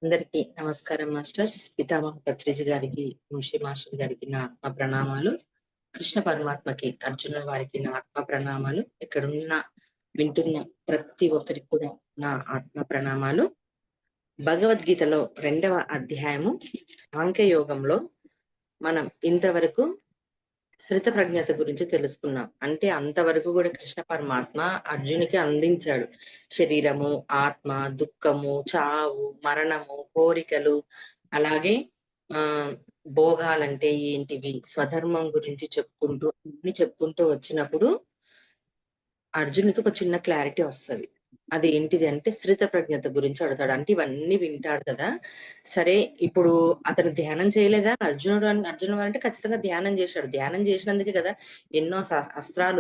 అందరికీ నమస్కారం మాస్టర్స్. పితామహ పత్రిజీ గారికి, మున్షి మాస్టర్ గారికి నా ఆత్మ ప్రణామాలు. కృష్ణ పరమాత్మకి, అర్జున వారికి నా ఆత్మ ప్రణామాలు. ఇక్కడున్న వింటున్న ప్రతి ఒక్కరికి కూడా నా ఆత్మ ప్రణామాలు. భగవద్గీతలో 2వ అధ్యాయము సాంఖ్యయోగంలో మనం ఇంతవరకు శ్రిత ప్రజ్ఞత గురించి తెలుసుకున్నాం. అంటే అంతవరకు కూడా కృష్ణ పరమాత్మ అర్జునికి అందించాడు. శరీరము, ఆత్మ, దుఃఖము, చావు, మరణము, కోరికలు, అలాగే ఆ భోగాలంటే ఏంటివి, స్వధర్మం గురించి చెప్పుకుంటూ అన్ని చెప్పుకుంటూ వచ్చినప్పుడు అర్జునుడికి ఒక చిన్న క్లారిటీ వస్తది. అది ఏంటిది అంటే శ్రిత ప్రజ్ఞత గురించి అడుగుతాడు. అంటే ఇవన్నీ వింటాడు కదా! సరే, ఇప్పుడు అతను ధ్యానం చేయలేదా? అర్జునుడు అంటే ఖచ్చితంగా ధ్యానం చేశాడు. ధ్యానం చేసినందుకే కదా ఎన్నో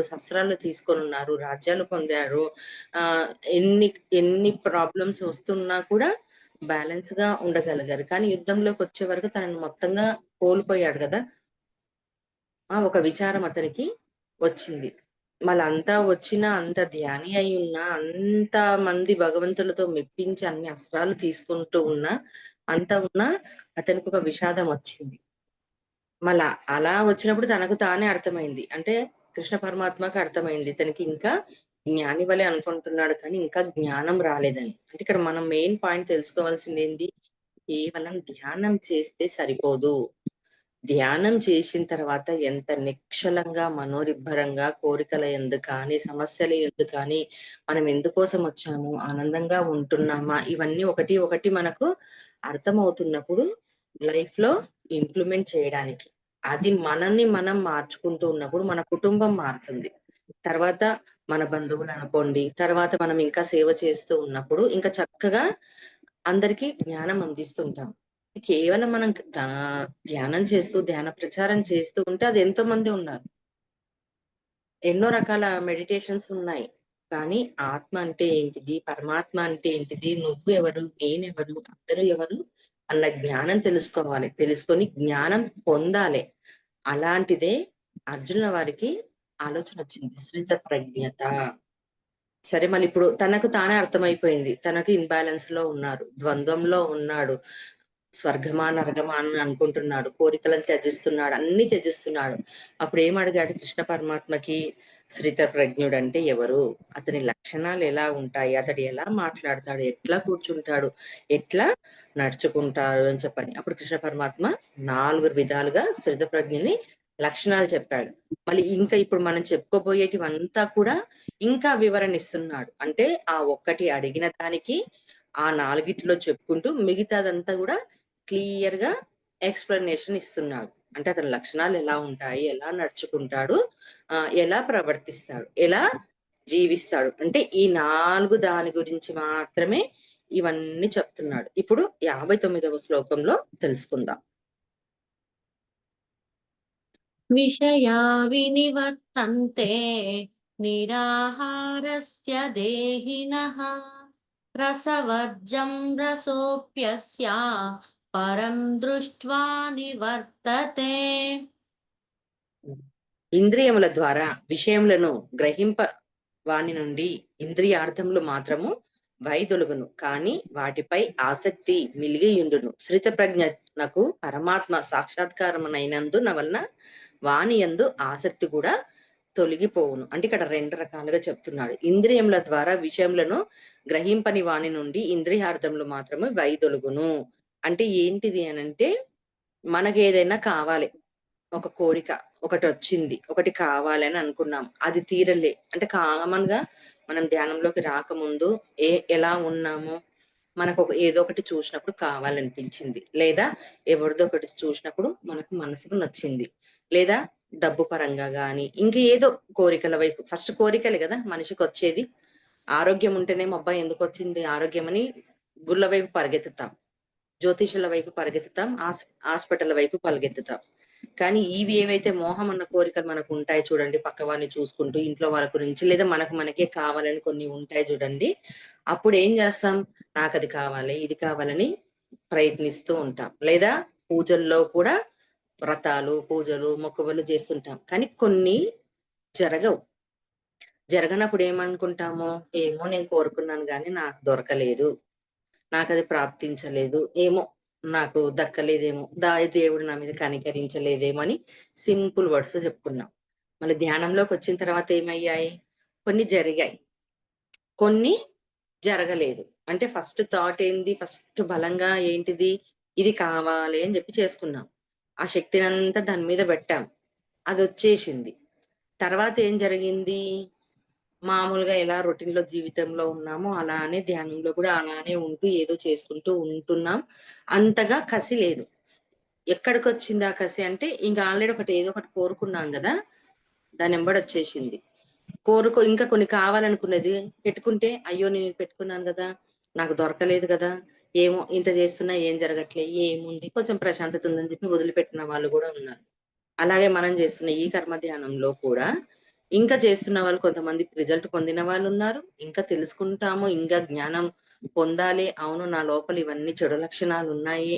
శస్త్రాలు తీసుకొనున్నారు. రాజ్యాలు పొందారు. ఆహ్, ఎన్ని ఎన్ని ప్రాబ్లమ్స్ వస్తున్నా కూడా బ్యాలెన్స్‌గా ఉండగలిగారు. కానీ యుద్ధంలోకొచ్చే వరకు తనని మొత్తంగా కోల్పోయాడు గదా! ఒక విచారం అతనికి వచ్చింది. మళ్ళంతా వచ్చినా, అంత ధ్యాని అయ్యున్నా, అంత మంది భగవంతులతో మెప్పించి అన్ని అస్త్రాలు తీసుకుంటూ ఉన్నా, అంత ఉన్నా అతనికొక విషాదం వచ్చింది. మళ్ళా అలా వచ్చినప్పుడు తనకు తానే అర్థమైంది. అంటే కృష్ణ పరమాత్మకి అర్థమైంది. ఇతనికి ఇంకా జ్ఞాని వలె అనుకుంటున్నాడు కానీ ఇంకా జ్ఞానం రాలేదని. అంటే ఇక్కడ మనం మెయిన్ పాయింట్ తెలుసుకోవాల్సిందేంటి? కేవలం ధ్యానం చేస్తే సరిపోదు. ధ్యానం చేసిన తర్వాత ఎంత నిశ్చలంగా, మనోనిబ్బరంగా కోరికల యందు కానీ, సమస్యల యందు కానీ, మనం ఎందుకోసం వచ్చాము, ఆనందంగా ఉంటున్నామా, ఇవన్నీ ఒకటి ఒకటి మనకు అర్థమవుతున్నప్పుడు లైఫ్‌లో ఇంప్లిమెంట్ చేయడానికి. అది మనల్ని మనం మార్చుకుంటూ ఉన్నప్పుడు మన కుటుంబం మారుతుంది. తర్వాత మన బంధువులనుకోండి, తర్వాత మనం ఇంకా సేవ చేస్తూ ఉన్నప్పుడు ఇంకా చక్కగా అందరికీ జ్ఞానం అందిస్తుంటాం. కేవలం మనం ధ్యానం చేస్తూ, ధ్యాన ప్రచారం చేస్తూ ఉంటే అది ఎంతో మంది ఉన్నారు. ఎన్నో రకాల మెడిటేషన్స్ ఉన్నాయి. కానీ ఆత్మ అంటే ఏంటిది? పరమాత్మ అంటే ఏంటిది? నువ్వు ఎవరు? నేనెవరు? అందరూ ఎవరు? అన్న జ్ఞానం తెలుసుకోవాలి. తెలుసుకొని జ్ఞానం పొందాలి. అలాంటిదే అర్జునుల వారికి ఆలోచనొచ్చింది. శ్రిత ప్రజ్ఞత. సరే, మళ్ళిప్పుడు తనకు తానే అర్థమైపోయింది. తనకు ఇంబాలెన్స్‌లో ఉన్నారు. ద్వంద్వంలో ఉన్నాడు. స్వర్గమా, నరకమా అని అనుకుంటున్నాడు. కోరికలను త్యజిస్తున్నాడు. అన్నీ త్యజిస్తున్నాడు. అప్పుడేం అడిగాడు కృష్ణ పరమాత్మకి? శ్రిత ప్రజ్ఞుడంటే ఎవరు? అతని లక్షణాలు ఎలా ఉంటాయి? అతడు ఎలా మాట్లాడతాడు? ఎట్లా కూర్చుంటాడు? ఎట్లా నడుచుకుంటారు అని చెప్పని. అప్పుడు కృష్ణ పరమాత్మ 4 విధాలుగా శ్రిత ప్రజ్ఞని లక్షణాలు చెప్పాడు. మళ్ళీ ఇంకా ఇప్పుడు మనం చెప్పుకోబోయేటివంతా కూడా ఇంకా వివరణ ఇస్తున్నాడు. అంటే ఆ ఒక్కటి అడిగిన దానికి ఆ 4 చెప్పుకుంటూ మిగతాదంతా గూడా క్లియర్‌గా ఎక్స్‌ప్లనేషన్ ఇస్తున్నాడు. అంటే అతని లక్షణాలు ఎలా ఉంటాయి? ఎలా నడుచుకుంటాడు? ఎలా ప్రవర్తిస్తాడు? ఎలా జీవిస్తాడు? అంటే ఈ 4 దాని గురించి మాత్రమే ఇవన్నీ చెప్తున్నాడు. ఇప్పుడు 59వ శ్లోకంలో తెలుసుకుందాం. విషయా వినివర్తంతే నిరాహారస్య దేహినః రసవర్జం రసోऽప్యస్య పరం దృష్ట్వా నివర్తతే. ఇంద్రియముల ద్వారా విషయములను గ్రహింప వాని నుండి ఇంద్రియార్థములు మాత్రము వైదొలుగును. కాని వాటిపై ఆసక్తి మిలిగియుండును. శ్రిత ప్రజ్ఞనకు పరమాత్మ సాక్షాత్కారమునైనందున వలన వాని యందు ఆసక్తి కూడా తొలగిపోవును. అంటే ఇక్కడ 2 రకాలుగా చెప్తున్నాడు. ఇంద్రియముల ద్వారా విషయములను గ్రహింపని వాని నుండి ఇంద్రియార్థములు మాత్రమే వైదొలుగును. అంటే ఏంటిది అనంటే మనకేదైనా కావాలి. ఒక కోరిక ఒకటొచ్చింది. ఒకటి కావాలని అనుకున్నాం. అది తీరలే. అంటే కామన్‌గా మనం ధ్యానంలోకి రాకముందు ఎలా ఉన్నాము? ఏదో ఒకటి చూసినప్పుడు కావాలనిపించింది. లేదా ఎవరిదో ఒకటి చూసినప్పుడు మనకు మనసుకు నచ్చింది. లేదా డబ్బు పరంగా గాని, ఇంక ఏదో కోరికల వైపు ఫస్ట్ కోరికలే గదా మనిషికొచ్చేది. ఆరోగ్యం ఉంటేనేమో అబ్బా! ఎందుకొచ్చింది ఆరోగ్యమని గుళ్ళ వైపు పరిగెత్తుతాం. జ్యోతిషుల వైపు పరిగెత్తుతాం. హాస్పిటల్ వైపు పరిగెత్తుతాం. కానీ ఇవి ఏవైతే మోహం అన్న కోరికలు మనకుంటాయి చూడండి. పక్కవారిని చూసుకుంటూ, ఇంట్లో వాళ్ళ గురించి లేదా మనకు మనకే కావాలని కొన్ని ఉంటాయి చూడండి. అప్పుడేం జేస్తాం? నాకది కావాలి, ఇది కావాలని ప్రయత్నిస్తూ ఉంటాం. లేదా పూజల్లో కూడా వ్రతాలు, పూజలు, మొక్కుబడులు చేస్తుంటాం. కానీ కొన్ని జరగవు. జరగనప్పుడు ఏమనుకుంటాము? ఏమో నేను కోరుకున్నాను గానీ నాకు దొరకలేదు. నాకది ప్రాప్తించలేదు. ఏమో నాకు దక్కలేదేమో, దేవుడు నా మీద కనికరించలేదేమో అని సింపుల్ వర్డ్స్‌లో చెప్పుకున్నాం. మళ్ళీ ధ్యానంలోకొచ్చిన తర్వాత ఏమయ్యాయి? కొన్ని జరిగాయి. కొన్ని జరగలేదు. అంటే ఫస్ట్ థాట్ ఏంది? ఫస్ట్ బలంగా ఏంటిది? ఇది కావాలి అని జెప్పి చేసుకున్నాం. ఆ శక్తినంతా దాని మీద బెట్టాం. అదొచ్చేసింది. తర్వాత ఏం జరిగింది? మామూలుగా ఎలా రొటీన్‌లో జీవితంలో ఉన్నామో అలానే ధ్యానంలో కూడా అలానే ఉంటూ ఏదో చేసుకుంటూ ఉంటున్నాం. అంతగా కసి లేదు. ఎక్కడికొచ్చింది ఆ కసి అంటే ఇంక ఆల్రెడీ ఏదో ఒకటి కోరుకున్నాం గదా! దానెంబడొచ్చేసింది. ఇంకా కొన్ని కావాలనుకున్నది పెట్టుకుంటే, అయ్యో! నేనిది పెట్టుకున్నాను గదా! నాకు దొరకలేదు గదా! ఏమో ఇంత చేస్తున్నా ఏం జరగట్లే. ఏముంది కొంచెం ప్రశాంతత ఉందని చెప్పి వదిలిపెట్టిన వాళ్ళు గూడా ఉన్నారు. అలాగే మనం చేస్తున్న ఈ కర్మ ధ్యానంలో కూడా ఇంకా చేస్తున్న వాళ్ళు కొంతమంది రిజల్ట్ పొందిన వాళ్ళున్నారు. ఇంకా తెలుసుకుంటాము, ఇంకా జ్ఞానం పొందాలి. అవును నా లోపల ఇవన్నీ చెడు లక్షణాలున్నాయి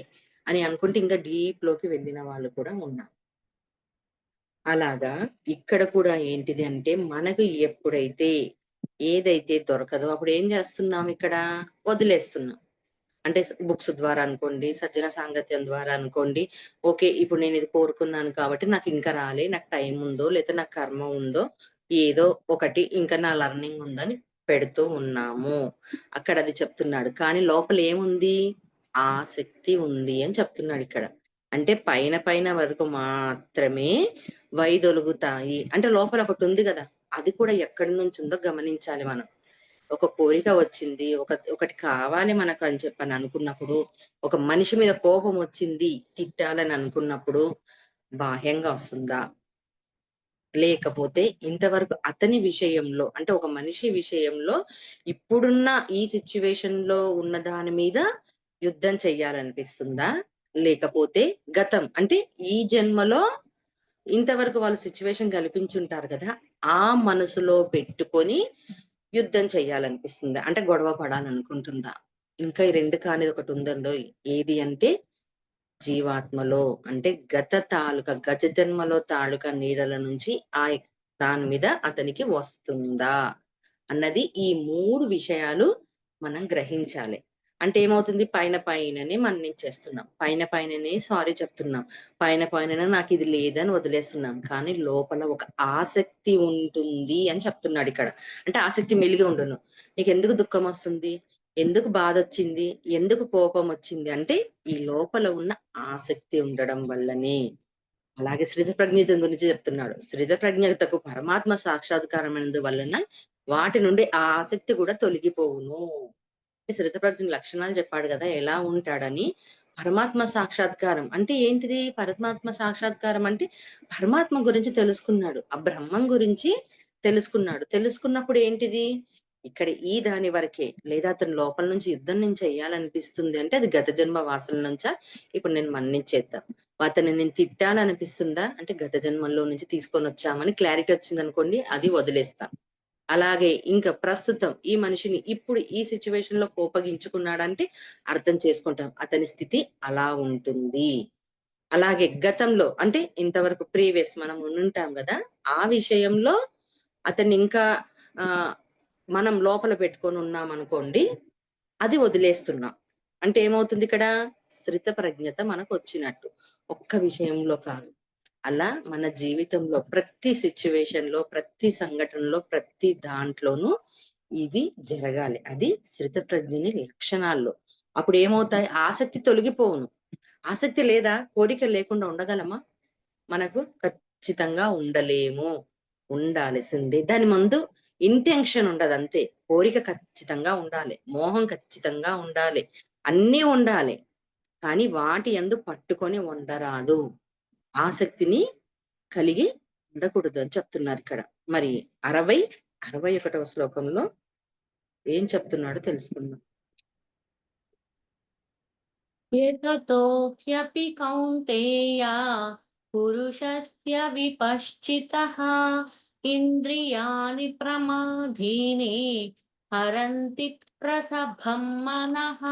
అని అనుకుంటే ఇంకా డీప్‌లోకి వెళ్ళిన వాళ్ళు కూడా ఉన్నారు. అలాగా ఇక్కడ కూడా ఏంటిది అంటే మనకు ఎప్పుడైతే ఏదైతే దొరకదో అప్పుడేం చేస్తున్నాం ఇక్కడ? వదిలేస్తున్నాం. అంటే బుక్స్ ద్వారా అనుకోండి, సజ్జన సాంగత్యం ద్వారా అనుకోండి. ఓకే. ఇప్పుడు నేనిది కోరుకున్నాను కాబట్టి నాకింకా రాలే. నాకు టైం ఉందో, లేతే నాకు కర్మ ఉందో, ఏదో ఒకటి ఇంకా నా లెర్నింగ్ ఉందని పెడుతూ ఉన్నాము. అక్కడ అది చెప్తున్నాడు. కానీ లోపల ఏముంది? ఆసక్తి ఉంది అని చెప్తున్నాడిక్కడ. అంటే పైన పైన వరకు మాత్రమే వైదొలుగుతాయి. అంటే లోపల ఒకటుంది గదా! అది కూడా ఎక్కడి నుంచుందో గమనించాలి మనం. ఒక కోరిక వచ్చింది. ఒకటి కావాలి మనకు అని చెప్పని అనుకున్నప్పుడు, ఒక మనిషి మీద కోపం వచ్చింది తిట్టాలని అనుకున్నప్పుడు, బాహ్యంగా వస్తుందా? లేకపోతే ఇంతవరకు అతని విషయంలో అంటే ఒక మనిషి విషయంలో ఇప్పుడున్న ఈ సిట్యుయేషన్‌లో ఉన్న దాని మీద యుద్ధం చెయ్యాలనిపిస్తుందా? లేకపోతే గతం అంటే ఈ జన్మలో ఇంతవరకు వాళ్ళు సిట్యుయేషన్ కల్పించుంటారు కదా! ఆ మనసులో పెట్టుకొని యుద్ధం చెయ్యాలనిపిస్తుందా? అంటే గొడవ పడాలనుకుంటుందా? ఇంకా ఈ 2 కానిది ఒకటుందండోయ్! ఏది అంటే జీవాత్మలో అంటే గత జన్మలో తాలూకా నీడల నుంచి దాని మీద అతనికి వస్తుందా? అన్నది ఈ 3 విషయాలు మనం గ్రహించాలి. అంటే ఏమవుతుంది పైన పైననే మన్నించేస్తున్నాం. పైన పైననే సారీ చెప్తున్నాం. పైన పైననే నాకిది లేదని వదిలేస్తున్నాం. కానీ లోపల ఒక ఆసక్తి ఉంటుంది అని చెప్తున్నాడిక్కడ. అంటే ఆసక్తి మెలిగి ఉండును. నీకెందుకు దుఃఖమొస్తుంది? ఎందుకు బాధొచ్చింది? ఎందుకు కోపమొచ్చింది? అంటే ఈ లోపల ఉన్న ఆసక్తి ఉండడం వల్లనే. అలాగే స్థిత ప్రజ్ఞితం గురించి చెప్తున్నాడు. స్థిత ప్రజ్ఞతకు పరమాత్మ సాక్షాత్కారమైనందు వలన వాటి నుండి ఆ ఆసక్తి కూడా తొలగిపోవును. స్థిత ప్రజ్ఞ లక్షణాలు చెప్పాడు గదా! ఎలా ఉంటాడని. పరమాత్మ సాక్షాత్కారం అంటే ఏంటిది? పరమాత్మ సాక్షాత్కారం అంటే పరమాత్మ గురించి తెలుసుకున్నాడు. ఆ బ్రహ్మం గురించి తెలుసుకున్నాడు. తెలుసుకున్నప్పుడు ఏంటిది? ఇక్కడ ఈ దాని వరకే. లేదా అతని లోపల నుంచి యుద్ధం నేను చెయ్యాలనిపిస్తుంది అంటే అది గత జన్మ వాసన నుంచా? ఇప్పుడు నేను మన్నించేద్దాం. అతన్ని నేను తిట్టాలనిపిస్తుందా? అంటే గత జన్మల్లో నుంచి తీసుకొనొచ్చామని క్లారిటీ వచ్చిందనుకోండి అది వదిలేస్తా. అలాగే ఇంకా ప్రస్తుతం ఈ మనిషిని ఇప్పుడు ఈ సిట్యుయేషన్‌లో కోపగించుకున్నాడంటే అర్థం చేసుకుంటాం. అతని స్థితి అలా ఉంటుంది. అలాగే గతంలో అంటే ఇంతవరకు ప్రీవియస్ మనం ఉండుంటాం గదా! ఆ విషయంలో అతన్ని ఇంకా ఆహ్, మనం లోపల పెట్టుకొని ఉన్నామనుకోండి, అది వదిలేస్తున్నాం. అంటే ఏమవుతుందిక్కడ? స్థిత ప్రజ్ఞత మనకొచ్చినట్టు. ఒక్క విషయంలో కాదు. అలా మన జీవితంలో ప్రతి సిట్యుయేషన్‌లో, ప్రతి సంఘటనలో, ప్రతి దాంట్లోనూ ఇది జరగాలి. అది స్థితప్రజ్ఞని లక్షణాల్లో. అప్పుడేమవుతాయి? ఆసక్తి తొలగిపోవును. ఆసక్తి లేదా? కోరిక లేకుండా ఉండగలమా? మనకు ఖచ్చితంగా ఉండలేము. ఉండాల్సిందే. దాని ముందు ఇంటెన్షన్ ఉండదంతే. కోరిక ఖచ్చితంగా ఉండాలి. మోహం ఖచ్చితంగా ఉండాలి. అన్నీ ఉండాలి. కానీ వాటి యందు పట్టుకొని ఉండరాదు. ఆసక్తిని కలిగి ఉండకూడదు అని చెప్తున్నారిక్కడ. మరి 61వ శ్లోకంలో ఏం చెప్తున్నాడో తెలుసుకుందాం. यततो ह्यपि कौन्तेय पुरुषस्य विपश्चितः इन्द्रियाणि प्रमादीनि हरन्ति प्रसभं मनः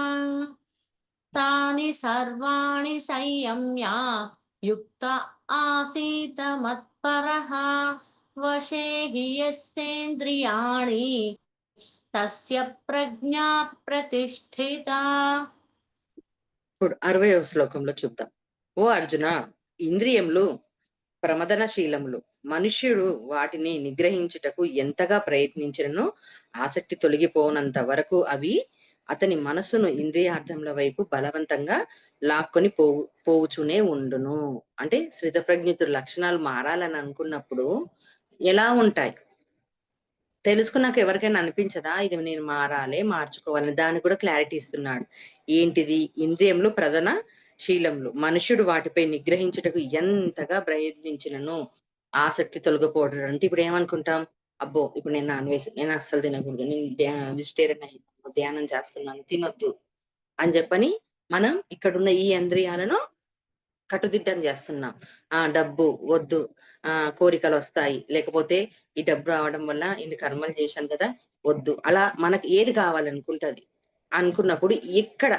तानि सर्वाणि संयम्य युक्त आसीत मत्परः वशे हि यस्येन्द्रियाणि తస్య ప్రజ్ఞా ప్రతిష్ఠితా. ఇప్పుడు 60వ శ్లోకంలో చూద్దాం. ఓ అర్జున, ఇంద్రియములు ప్రమదనశీలములు. మనుష్యుడు వాటిని నిగ్రహించుటకు ఎంతగా ప్రయత్నించినను ఆసక్తి తొలగిపోనంత వరకు అవి అతని మనసును ఇంద్రియార్థముల వైపు బలవంతంగా లాక్కొని పోవుచునే ఉండును. అంటే స్థితప్రజ్ఞితుడి లక్షణాలు మారాలని అనుకున్నప్పుడు ఎలా ఉంటాయి తెలుసుకున్నాక ఎవరికైనా అనిపించదా ఇది నేను మారాలి మార్చుకోవాలని? దాన్ని కూడా క్లారిటీ ఇస్తున్నాడు. ఏంటిది? ఇంద్రియములు ప్రధాన శీలములు. మనుష్యుడు వాటిపై నిగ్రహించుటకు ఎంతగా ప్రయత్నించినను ఆసక్తి తొలగిపోవడం. అంటే ఇప్పుడు ఏమనుకుంటాం, అబ్బో ఇప్పుడు నేను నాన్ వెజ్ నేను అస్సలు తినకూడదు, నేను వెజిటేరియన్ అయ్యి ధ్యానం చేస్తున్నాను, తినొద్దు అని చెప్పని మనం ఇక్కడున్న ఈ ఇంద్రియాలను కట్టుదిట్టం చేస్తున్నాం. డబ్బు వద్దు, కోరికలు వస్తాయి, లేకపోతే ఈ డబ్బు రావడం వల్ల ఇన్ని కర్మలు చేశాను కదా వద్దు, అలా మనకి ఏది కావాలనుకుంటది అనుకున్నప్పుడు ఇక్కడ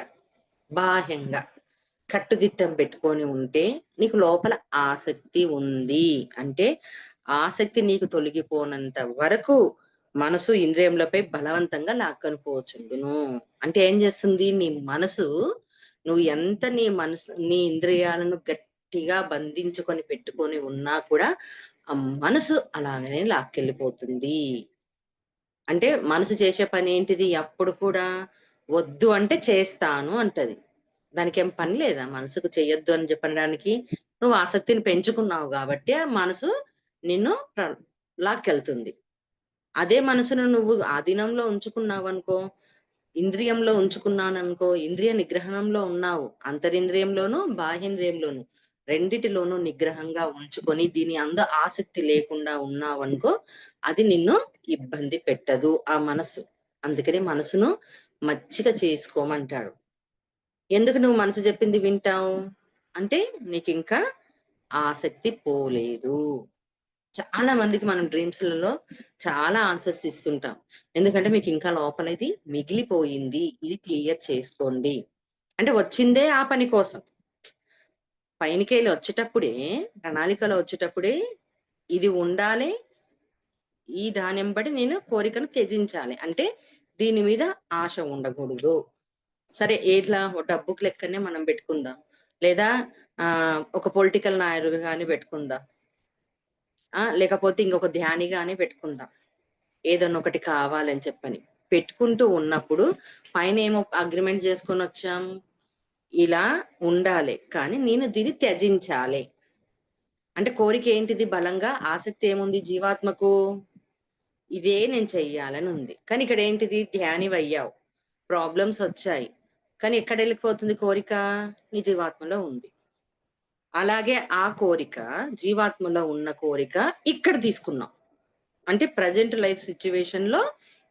బాహ్యంగా కట్టుదిట్టం పెట్టుకొని ఉంటే నీకు లోపల ఆసక్తి ఉంది అంటే ఆసక్తి నీకు తొలగిపోనంత వరకు మనసు ఇంద్రియములపై బలవంతంగా లాక్కొని పోవచ్చుండును. అంటే ఏం చేస్తుంది నీ మనసు, నువ్వు ఎంత నీ ఇంద్రియాలను గట్టిగా బంధించుకొని పెట్టుకొని ఉన్నా కూడా ఆ మనసు అలాగనే లాక్కెళ్ళిపోతుంది. అంటే మనసు చేసే పని ఏంటిది? అప్పుడు కూడా వద్దు అంటే చేస్తాను అంటది. దానికేం పని లేదా మనసుకు చెయ్యొద్దు అని చెప్పడానికి? నువ్వు ఆసక్తిని పెంచుకున్నావు కాబట్టి ఆ మనసు నిన్ను లాక్కెళ్తుంది. అదే మనసును నువ్వు ఆధీనంలో ఉంచుకున్నావనుకో, ఇంద్రియంలో ఉంచుకున్నాననుకో, ఇంద్రియ నిగ్రహణంలో ఉన్నావు. అంతరింద్రియంలోను, బాహ్యేంద్రియంలోను రెండిటిలోనూ నిగ్రహంగా ఉంచుకొని దీని ఆసక్తి లేకుండా ఉన్నావనుకో, అది నిన్ను ఇబ్బంది పెట్టదు ఆ మనసు. అందుకనే మనసును మచ్చిక చేసుకోమంటాడు. ఎందుకు నువ్వు మనసు చెప్పింది వింటావు? అంటే నీకింకా ఆసక్తి పోలేదు. చాలా మందికి మనం డ్రీమ్స్‌లలో చాలా ఆన్సర్స్ ఇస్తుంటాం. ఎందుకంటే మీకు ఇంకా లోపల ఇది మిగిలిపోయింది. ఇది క్లియర్ చేసుకోండి. అంటే వచ్చిందే ఆ పని కోసం. పైనకెళ్ళి వచ్చేటప్పుడే, ప్రణాళికలో వచ్చేటప్పుడే ఇది ఉండాలి. ఈ దానెంబడి నేను కోరికను త్యజించాలి. అంటే దీని మీద ఆశ ఉండకూడదు. సరే ఎట్లా డబ్బుకు లెక్కనే మనం పెట్టుకుందాం. లేదా ఒక పొలిటికల్ నాయకుడు గాని పెట్టుకుందాం. లేకపోతే ఇంకొక ధ్యాని గాని పెట్టుకుందాం. ఏదన్నా ఒకటి కావాలని చెప్పని. పెట్టుకుంటూ ఉన్నప్పుడు పైనేమో అగ్రీమెంట్ చేసుకొనొచ్చాం. ఇలా ఉండాలి. కానీ నేను దీన్ని త్యజించాలి. అంటే కోరిక ఏంటిది బలంగా? ఆసక్తి ఏముంది జీవాత్మకు? ఇదే నేను చెయ్యాలని ఉంది. కానీ ఇక్కడ ఏంటిది? ధ్యానివయ్యావు. ప్రాబ్లమ్స్ వచ్చాయి. కానీ ఎక్కడెళ్ళిపోతుంది కోరిక? నీ జీవాత్మలో ఉంది. అలాగే ఆ కోరిక, జీవాత్మలో ఉన్న కోరిక ఇక్కడ తీసుకున్నాం. అంటే ప్రెజెంట్ లైఫ్ సిట్యుయేషన్‌లో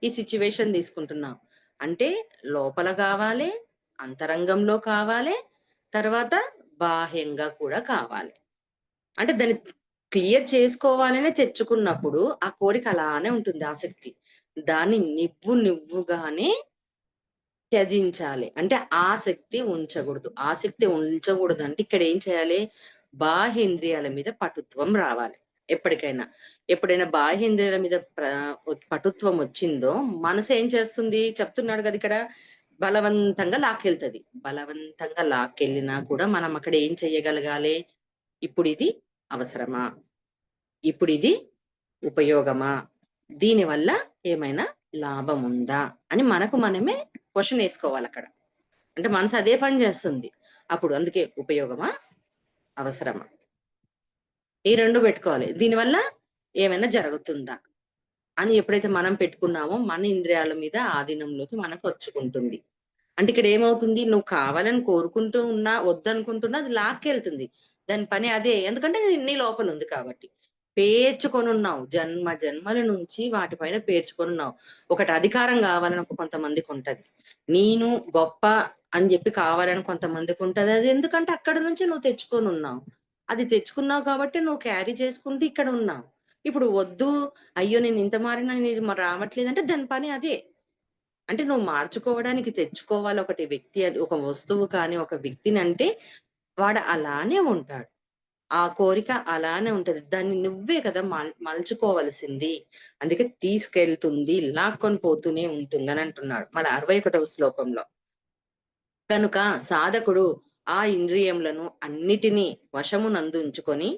ఈ సిట్యుయేషన్ తీసుకుంటున్నాం. అంటే లోపల కావాలి, అంతరంగంలో కావాలి, తర్వాత బాహ్యంగా కూడా కావాలి. అంటే దాన్ని క్లియర్ చేసుకోవాలనే తెచ్చుకున్నప్పుడు ఆ కోరిక అలానే ఉంటుంది ఆసక్తి. దాన్ని నువ్వుగానే త్యజించాలి. అంటే ఆసక్తి ఉంచకూడదు. ఆసక్తి ఉంచకూడదంటే ఇక్కడ ఏం చేయాలి? బాహ్యేంద్రియాల మీద పటుత్వం రావాలి ఎప్పటికైనా. ఎప్పుడైనా బాహ్యేంద్రియాల మీద పటుత్వం వచ్చిందో మనసు ఏం చేస్తుంది? చెప్తున్నాడు కదా ఇక్కడ, బలవంతంగా లాక్కెళ్తది. బలవంతంగా లాక్కెళ్ళినా కూడా మనం అక్కడ ఏం చెయ్యగలగాలి? ఇప్పుడిది అవసరమా? ఇప్పుడిది ఉపయోగమా? దీనివల్ల ఏమైనా లాభముందా? అని మనకు మనమే క్వెషన్ ఏసుకోవాలక్కడ. అంటే మనసు అదే పని చేస్తుంది. అప్పుడు అందుకే ఉపయోగమా? అవసరమా? ఈ 2 పెట్టుకోవాలి. దీనివల్ల ఏమైనా జరుగుతుందా? అని ఎప్పుడైతే మనం పెట్టుకున్నామో మన ఇంద్రియాల మీద ఆధీనంలోకి మనకొచ్చుకుంటుంది. అంటే ఇక్కడ ఏమవుతుంది? నువ్వు కావాలని కోరుకుంటూ ఉన్నా, వద్దనుకుంటున్నా అది లాక్కెళ్తుంది. దాని పని అదే. ఎందుకంటే నీ లోపలుంది కాబట్టి. పేర్చుకొనున్నావు. జన్మ జన్మల నుంచి వాటి పైన పేర్చుకొనున్నావు. ఒకటి అధికారం కావాలని కొంతమందికుంటది. నేను గొప్ప అని జెప్పి కావాలని కొంతమందికుంటది. అది ఎందుకంటే అక్కడి నుంచే నువ్వు తెచ్చుకొనున్నావు. అది తెచ్చుకున్నావు కాబట్టి నువ్వు క్యారీ చేసుకుంటూ ఇక్కడ ఉన్నావు. ఇప్పుడు వద్దు, అయ్యో! నేను ఇంత మారినా ఇది రావట్లేదంటే దాని పని అదే. అంటే నువ్వు మార్చుకోవడానికి తెచ్చుకోవాలి ఒకటి వ్యక్తి అని, ఒక వస్తువు కానీ, ఒక వ్యక్తిని అంటే వాడు అలానే ఉంటాడు. ఆ కోరిక అలానే ఉంటది. దాన్ని నువ్వే కదా మలుచుకోవలసింది. అందుకే తీసుకెళ్తుంది, లాక్కొని పోతూనే ఉంటుందని అంటున్నాడు మన 61వ శ్లోకంలో. కనుక సాధకుడు ఆ ఇంద్రియములను అన్నిటినీ వశమునందు ఉంచుకొని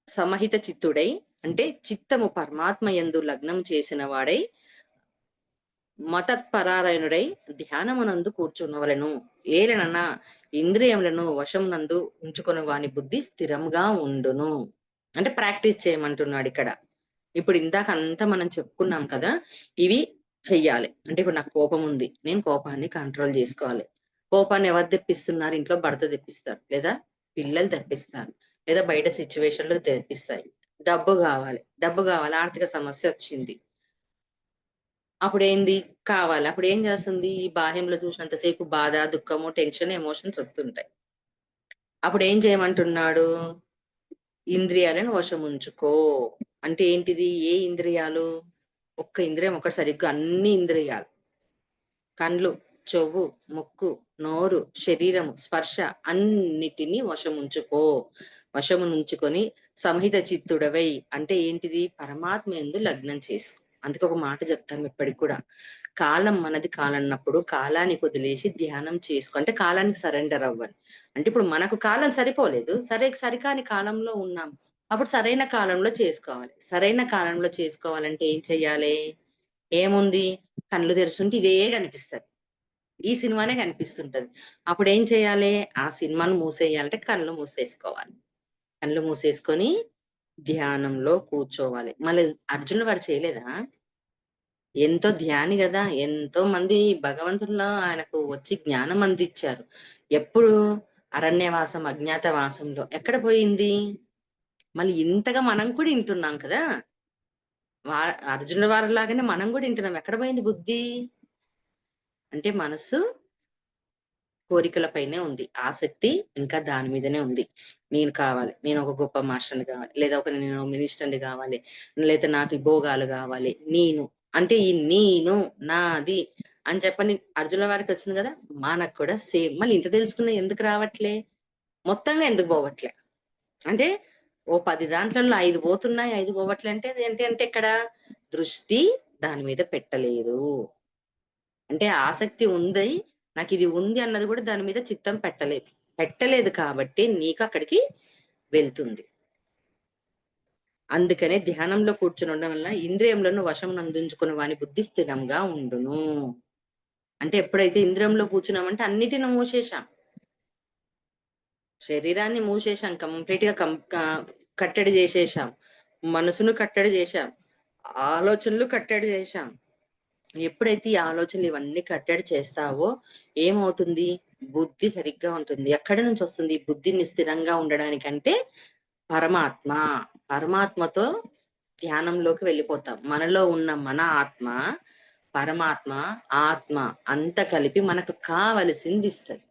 సమహిత చిత్తుడై, అంటే చిత్తము పరమాత్మ యందు లగ్నం చేసిన వాడై, మతత్పరాయణుడై ధ్యానమునందు కూర్చున్నవలను. ఏలనన ఇంద్రియములను వశమునందు ఉంచుకొని వాని బుద్ధి స్థిరంగా ఉండును. అంటే ప్రాక్టీస్ చేయమంటున్నాడు ఇక్కడ. ఇప్పుడు ఇందాక అంతా మనం చెప్పుకున్నాం కదా, ఇవి చెయ్యాలి. అంటే ఇప్పుడు నాకు కోపం ఉంది, నేను కోపాన్ని కంట్రోల్ చేసుకోవాలి. కోపాన్ని ఎవరు తెప్పిస్తున్నారు? ఇంట్లో భర్త తెప్పిస్తారు, లేదా పిల్లలు తెప్పిస్తారు, లేదా బయట సిచ్యువేషన్లు తెప్పిస్తాయి. డబ్బు కావాలి, డబ్బు కావాలి, ఆర్థిక సమస్య వచ్చింది, అప్పుడేంది కావాలి, అప్పుడు ఏం చేస్తుంది? ఈ బాహ్యంలో చూసినంతసేపు బాధ, దుఃఖము, టెన్షన్, ఎమోషన్స్ వస్తుంటాయి. అప్పుడు ఏం చేయమంటున్నాడు? ఇంద్రియాలను వశముంచుకో. అంటే ఏంటిది? ఏ ఇంద్రియాలు? ఒక్క ఇంద్రియం ఒకటి సరిగ్గా, అన్ని ఇంద్రియాలు, కండ్లు, చెవు, ముక్కు, నోరు, శరీరము, స్పర్శ అన్నిటినీ వశముంచుకో. వశమునుంచుకొని సంహిత చిత్తుడవై, అంటే ఏంటిది? పరమాత్మ యందు లగ్నం చేసుకో. అందుకే ఒక మాట చెప్తాం ఇప్పటికి కూడా, కాలం మనది కాలన్నప్పుడు కాలానికి వదిలేసి ధ్యానం చేసుకో. అంటే కాలానికి సరెండర్ అవ్వాలి. అంటే ఇప్పుడు మనకు కాలం సరిపోలేదు, సరికాని కాలంలో ఉన్నాం, అప్పుడు సరైన కాలంలో చేసుకోవాలి. సరైన కాలంలో చేసుకోవాలంటే ఏం చెయ్యాలి? ఏముంది? కళ్ళు తెరుస్తుంటే ఇదే కనిపిస్తది, ఈ సినిమానే కనిపిస్తుంటది. అప్పుడు ఏం చేయాలి? ఆ సినిమాను మూసేయాలంటే కళ్ళు మూసేసుకోవాలి. కళ్ళు మూసేసుకొని ధ్యానంలో కూర్చోవాలి. మళ్ళీ అర్జునుడు వారు చేయలేదా? ఎంతో ధ్యాని కదా, ఎంతో మంది భగవంతుల్లో ఆయనకు వచ్చి జ్ఞానం అందించారు. ఎప్పుడు? అరణ్యవాసం, అజ్ఞాతవాసంలో. ఎక్కడ పోయింది? మళ్ళీ ఇంతగా మనం కూడా వింటున్నాం కదా, వా అర్జునుల వారిలాగానే మనం కూడా వింటున్నాం. ఎక్కడ పోయింది బుద్ధి? అంటే మనసు కోరికల పైనే ఉంది, ఆసక్తి ఇంకా దాని మీదనే ఉంది. నేను కావాలి, నేను ఒక గొప్ప మాస్టర్ని కావాలి, లేదా నేను మినిస్టర్ని కావాలి, లేదా నాకు ఈ భోగాలు కావాలి. నేను అంటే ఈ నేను, నాది అని చెప్పని అర్జునుల వారికి వచ్చింది కదా, మనకు కూడా సేమ్. మళ్ళీ ఇంత తెలుసుకున్నా ఎందుకు రావట్లే? మొత్తంగా ఎందుకు పోవట్లే? అంటే ఓ 10 దాంట్లలో 5 పోతున్నాయి, 5 పోవట్లే. అంటే అది ఏంటి అంటే ఇక్కడ దృష్టి దాని మీద పెట్టలేదు. అంటే ఆసక్తి ఉంది, నాకు ఇది ఉంది అన్నది కూడా దాని మీద చిత్తం పెట్టలేదు. పెట్టలేదు కాబట్టి నీకు అక్కడికి వెళ్తుంది. అందుకనే ధ్యానంలో కూర్చుని ఉండడం వల్ల ఇంద్రియములను వశం నందించుకుని వాని బుద్ధి స్థిరంగా ఉండును. అంటే ఎప్పుడైతే ఇంద్రియంలో కూర్చున్నామంటే అన్నిటిని మూసేశాం, శరీరాన్ని మూసేశాం, కంప్లీట్ గా కట్టడి చేసేశాం, మనసును కట్టడి చేశాం, ఆలోచనలు కట్టడి చేశాం. ఎప్పుడైతే ఈ ఆలోచనలు ఇవన్నీ కట్టడి చేస్తావో ఏమవుతుంది? బుద్ధి సరిగ్గా ఉంటుంది. ఎక్కడి నుంచి వస్తుంది ఈ బుద్ధిని స్థిరంగా ఉండడానికంటే? పరమాత్మ. పరమాత్మతో ధ్యానంలోకి వెళ్ళిపోతాం. మనలో ఉన్న మన ఆత్మ, పరమాత్మ, ఆత్మ అంత కలిపి మనకు కావలసింది ఇస్తది.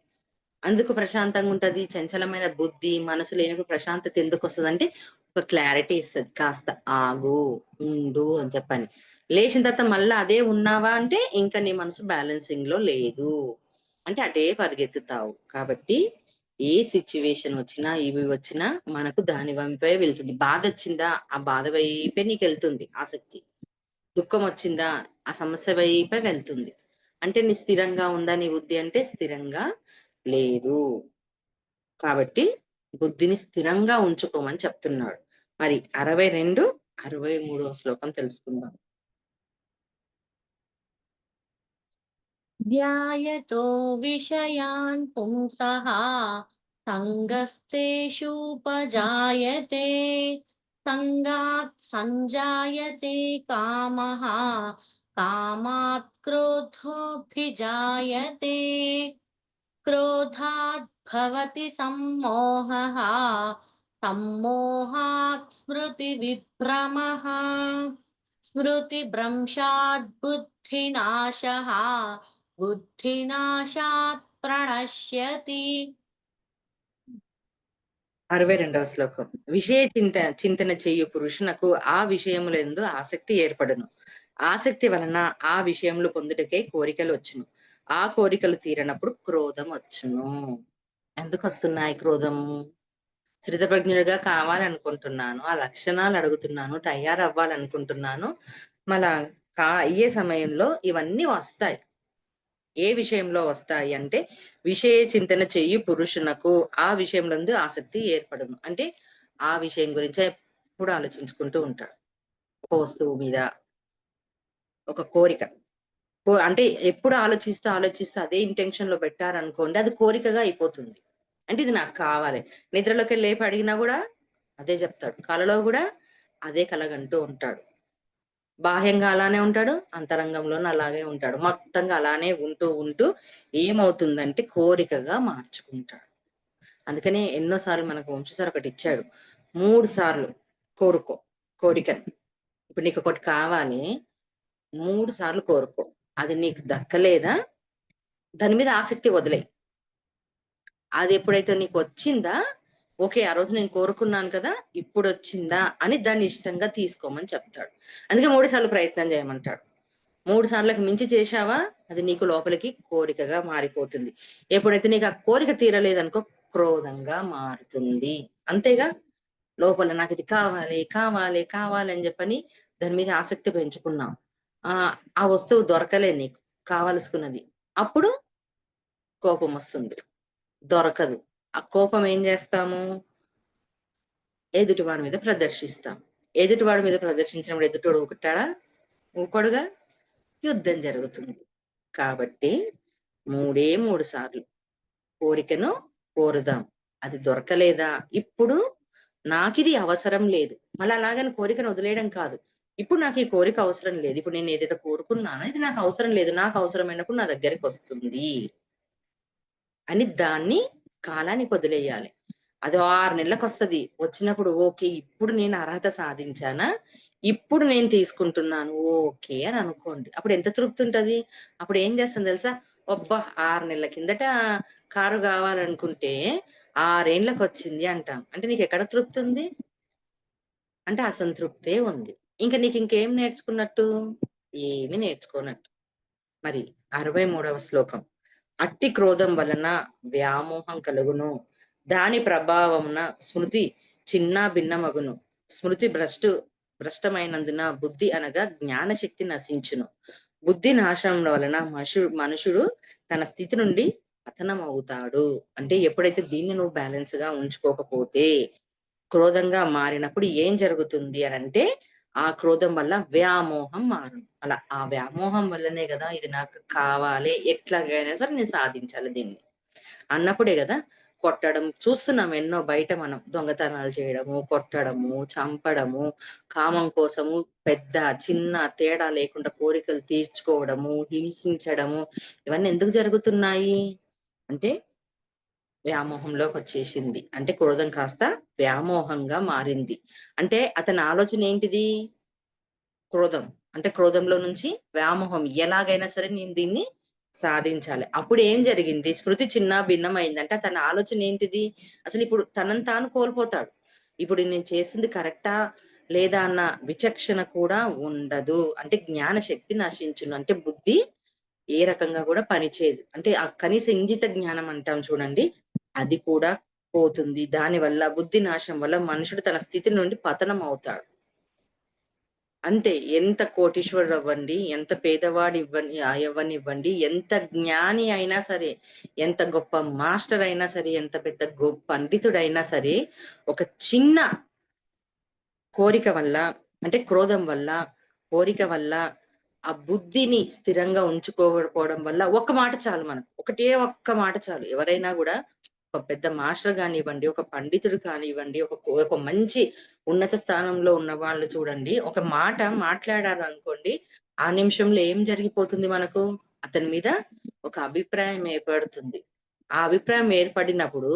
అందుకు ప్రశాంతంగా ఉంటది. చంచలమైన బుద్ధి, మనసు లేనప్పుడు ప్రశాంతత ఎందుకు వస్తదంటే, ఒక క్లారిటీ ఇస్తది. కాస్త ఆగు, ఉండు అని చెప్పని. లేచిన తర్వాత మళ్ళా అదే ఉన్నావా అంటే, ఇంకా నీ మనసు బ్యాలెన్సింగ్ లో లేదు. అంటే అటే పరిగెత్తుతావు. కాబట్టి ఏ సిచ్యువేషన్ వచ్చినా, ఇవి వచ్చినా మనకు దాని వైపే వెళ్తుంది. బాధొచ్చిందా, ఆ బాధ వైపే నీకెళ్తుంది ఆసక్తి. దుఃఖం వచ్చిందా, ఆ సమస్య వైపే వెళ్తుంది. అంటే నీ స్థిరంగా ఉందా నీ బుద్ధి అంటే? స్థిరంగా లేదు. కాబట్టి బుద్ధిని స్థిరంగా ఉంచుకోమని చెప్తున్నాడు. మరి 62, 63వ శ్లోకం తెలుసుకుందాం. ध्यायतो विषयान् पुंसः सङ्गस्तेषुपजायते सङ्गात् सञ्जायते कामः कामात् क्रोधोऽभिजायते क्रोधात् भवति सम्मोहः सम्मोहात् स्मृतिविभ्रमः स्मृतिभ्रंशात् बुद्धिनाशः बुद्धिनाशात् प्रणश्यति 62వ శ్లోకం. విషయ చింతన చేయు పురుషునకు ఆ విషయములందు ఆసక్తి ఏర్పడును. ఆసక్తి వలన ఆ విషయములు పొందుటకే కోరికలు వచ్చును. ఆ కోరికలు తీరనప్పుడు క్రోధం వచ్చును. ఎందుకు వస్తున్నాయి క్రోధం? స్థితప్రజ్ఞుడిగా కావాలనుకుంటున్నాను, ఆ లక్షణాలు అడుగుతున్నాను, తయారవ్వాలనుకుంటున్నాను. మళ్ళా అయ్యే సమయంలో ఇవన్నీ వస్తాయి. ఏ విషయంలో వస్తాయి అంటే, విషయ చింతన చెయ్యి పురుషునకు ఆ విషయంలందు ఆసక్తి ఏర్పడును. అంటే ఆ విషయం గురించే ఎప్పుడు ఆలోచించుకుంటూ ఉంటాడు. ఒక వస్తువు మీద ఒక కోరిక. అంటే ఎప్పుడు ఆలోచిస్తూ, ఆలోచిస్తూ అదే ఇంటెన్షన్‌లో పెట్టారనుకోండి, అది కోరికగా అయిపోతుంది. అంటే ఇది నాకు కావాలి. నిద్రలోకెళ్ళి లేపి అడిగినా గూడా అదే జెప్తాడు. కలలో గూడా అదే కలగంటూ ఉంటాడు. బాహ్యంగా అలానే ఉంటాడు. అంతరంగంలోను అలాగే ఉంటాడు. మొత్తంగా అలానే ఉంటూ, ఉంటూ ఏమవుతుందంటే కోరికగా మార్చుకుంటాడు. అందుకనే ఎన్నో సార్లు మనకు వంశీ సార్ ఒకటిచ్చాడు. 3 సార్లు కోరుకో కోరికని. ఇప్పుడు నీకొకటి కావాలి. 3 సార్లు కోరుకో. అది నీకు దక్కలేదా, దాని మీద ఆసక్తి వదిలేయి. అది ఎప్పుడైతే నీకొచ్చిందా, ఓకే. ఆ రోజు నేను కోరుకున్నాను కదా! ఇప్పుడొచ్చిందా అని దాన్ని ఇష్టంగా తీసుకోమని చెప్తాడు. అందుకే 3 సార్లు ప్రయత్నం చేయమంటాడు. 3 సార్లకు మించి చేశావా, అది నీకు లోపలికి కోరికగా మారిపోతుంది. ఎప్పుడైతే నీకు ఆ కోరిక తీరలేదనుకో, క్రోధంగా మారుతుంది. అంతేగా? లోపల నాకిది కావాలి, కావాలి, కావాలి అని చెప్పని దాని మీద ఆసక్తి పెంచుకున్నాం. ఆ వస్తువు దొరకలేదు నీకు కావలసుకున్నది. అప్పుడు కోపమొస్తుంది. దొరకదు. ఆ కోపం ఏం జేస్తాము? ఎదుటివాడి మీద ప్రదర్శిస్తాం. ఎదుటివాడి మీద ప్రదర్శించినప్పుడు ఎదుటోడు ఊరుకుంటాడా? ఊకోడుగా. యుద్ధం జరుగుతుంది. కాబట్టి 3 సార్లు కోరికను కోరుదాం. అది దొరకలేదా? ఇప్పుడు నాకిది అవసరం లేదు. మళ్ళా అలాగని కోరికను వదిలేయడం కాదు. ఇప్పుడు నాకు ఈ కోరిక అవసరం లేదు. ఇప్పుడు నేను ఏదైతే కోరుకున్నానో ఇది నాకు అవసరం లేదు. నాకు అవసరమైనప్పుడు నా దగ్గరికొస్తుంది అని దాన్ని కాలానికి వదిలేయాలి. అది 6 నెలలకొస్తది. వచ్చినప్పుడు ఓకే. ఇప్పుడు నేను అర్హత సాధించానా? ఇప్పుడు నేను తీసుకుంటున్నాను. ఓకే అని అనుకోండి. అప్పుడు ఎంత తృప్తుంటది? అప్పుడు ఏం చేస్తాం తెలుసా? అబ్బా! 6 నెలల కిందట కారు గావాలనుకుంటే 6 ఏండ్లకొచ్చింది అంటాం. అంటే నీకెక్కడ తృప్తుంది? అంటే అసంతృప్తే ఉంది. నీకింకేం నేర్చుకున్నట్టు? ఏమి నేర్చుకోనట్టు. మరి 63వ శ్లోకం. అట్టి క్రోధం వలన వ్యామోహం కలుగును. దాని ప్రభావమున స్మృతి చిన్నాభిన్నమగును. స్మృతి భ్రష్టమైనందున బుద్ధి అనగా జ్ఞానశక్తి నశించును. బుద్ధి నాశనం వలన మనుషుడు తన స్థితి నుండి పతనమవుతాడు. అంటే ఎప్పుడైతే దీన్ని నువ్వు బ్యాలెన్స్‌గా ఉంచుకోకపోతే, క్రోధంగా మారినప్పుడు ఏం జరుగుతుంది అనంటే, ఆ క్రోధం వల్ల వ్యామోహం మారును. అలా ఆ వ్యామోహం వల్లనే గదా! ఇది నాకు కావాలి. ఎట్లాగైనా సరే నేను సాధించాలి దీన్ని. అన్నప్పుడే గదా! కొట్టడం చూస్తున్నాం ఎన్నో బయట మనం. దొంగతనాలు చేయడము, కొట్టడము, చంపడము, కామం కోసము పెద్ద, చిన్న తేడా లేకుండా కోరికలు తీర్చుకోవడము, హింసించడము ఇవన్నీ ఎందుకు జరుగుతున్నాయి? అంటే వ్యామోహంలోకొచ్చేసింది. అంటే క్రోధం కాస్త వ్యామోహంగా మారింది. అంటే అతని ఆలోచన ఏంటిది? క్రోధం. అంటే క్రోధంలో నుంచి వ్యామోహం. ఎలాగైనా సరే నేను దీన్ని సాధించాలి. అప్పుడేం జరిగింది? స్మృతి చిన్నాభిన్నమైంది. అంటే తన ఆలోచన ఏంటిది? అసలిప్పుడు తనని తాను కోల్పోతాడు. ఇప్పుడు నేను చేసింది కరెక్టా? లేదా అన్న విచక్షణ కూడా ఉండదు. అంటే జ్ఞాన శక్తి నశించును. అంటే బుద్ధి ఏ రకంగా గూడా పనిచేయదు. అంటే ఆ కనీస ఇంగిత జ్ఞానం అంటాం చూడండి. అది కూడా పోతుంది. దానివల్ల బుద్ధి నాశనం వల్ల మనుషుడు తన స్థితి నుండి పతనం అవుతాడు. అంతే. ఎంత కోటీశ్వరుడవ్వండి, ఎంత అవ్వనివ్వండి, ఎంత జ్ఞాని అయినా సరే, ఎంత గొప్ప మాస్టర్ అయినా సరే, ఎంత పెద్ద పండితుడైనా సరే, ఒక చిన్న కోరిక వల్ల అంటే క్రోధం వల్ల, కోరిక వల్ల, ఆ బుద్ధిని స్థిరంగా ఉంచుకోకపోవడం వల్ల ఒక్క మాట చాలు మనకు. ఒకటే ఒక్క మాట చాలు. ఎవరైనా గూడా ఒక పెద్ద మాస్టర్ గానివ్వండి, ఒక పండితుడు కానివ్వండి, ఒక మంచి ఉన్నత స్థానంలో ఉన్న వాళ్ళు చూడండి, ఒక మాట మాట్లాడారనుకోండి, ఆ నిమిషంలో ఏం జరిగిపోతుంది మనకు? అతని మీద ఒక అభిప్రాయం ఏర్పడుతుంది. ఆ అభిప్రాయం ఏర్పడినప్పుడు,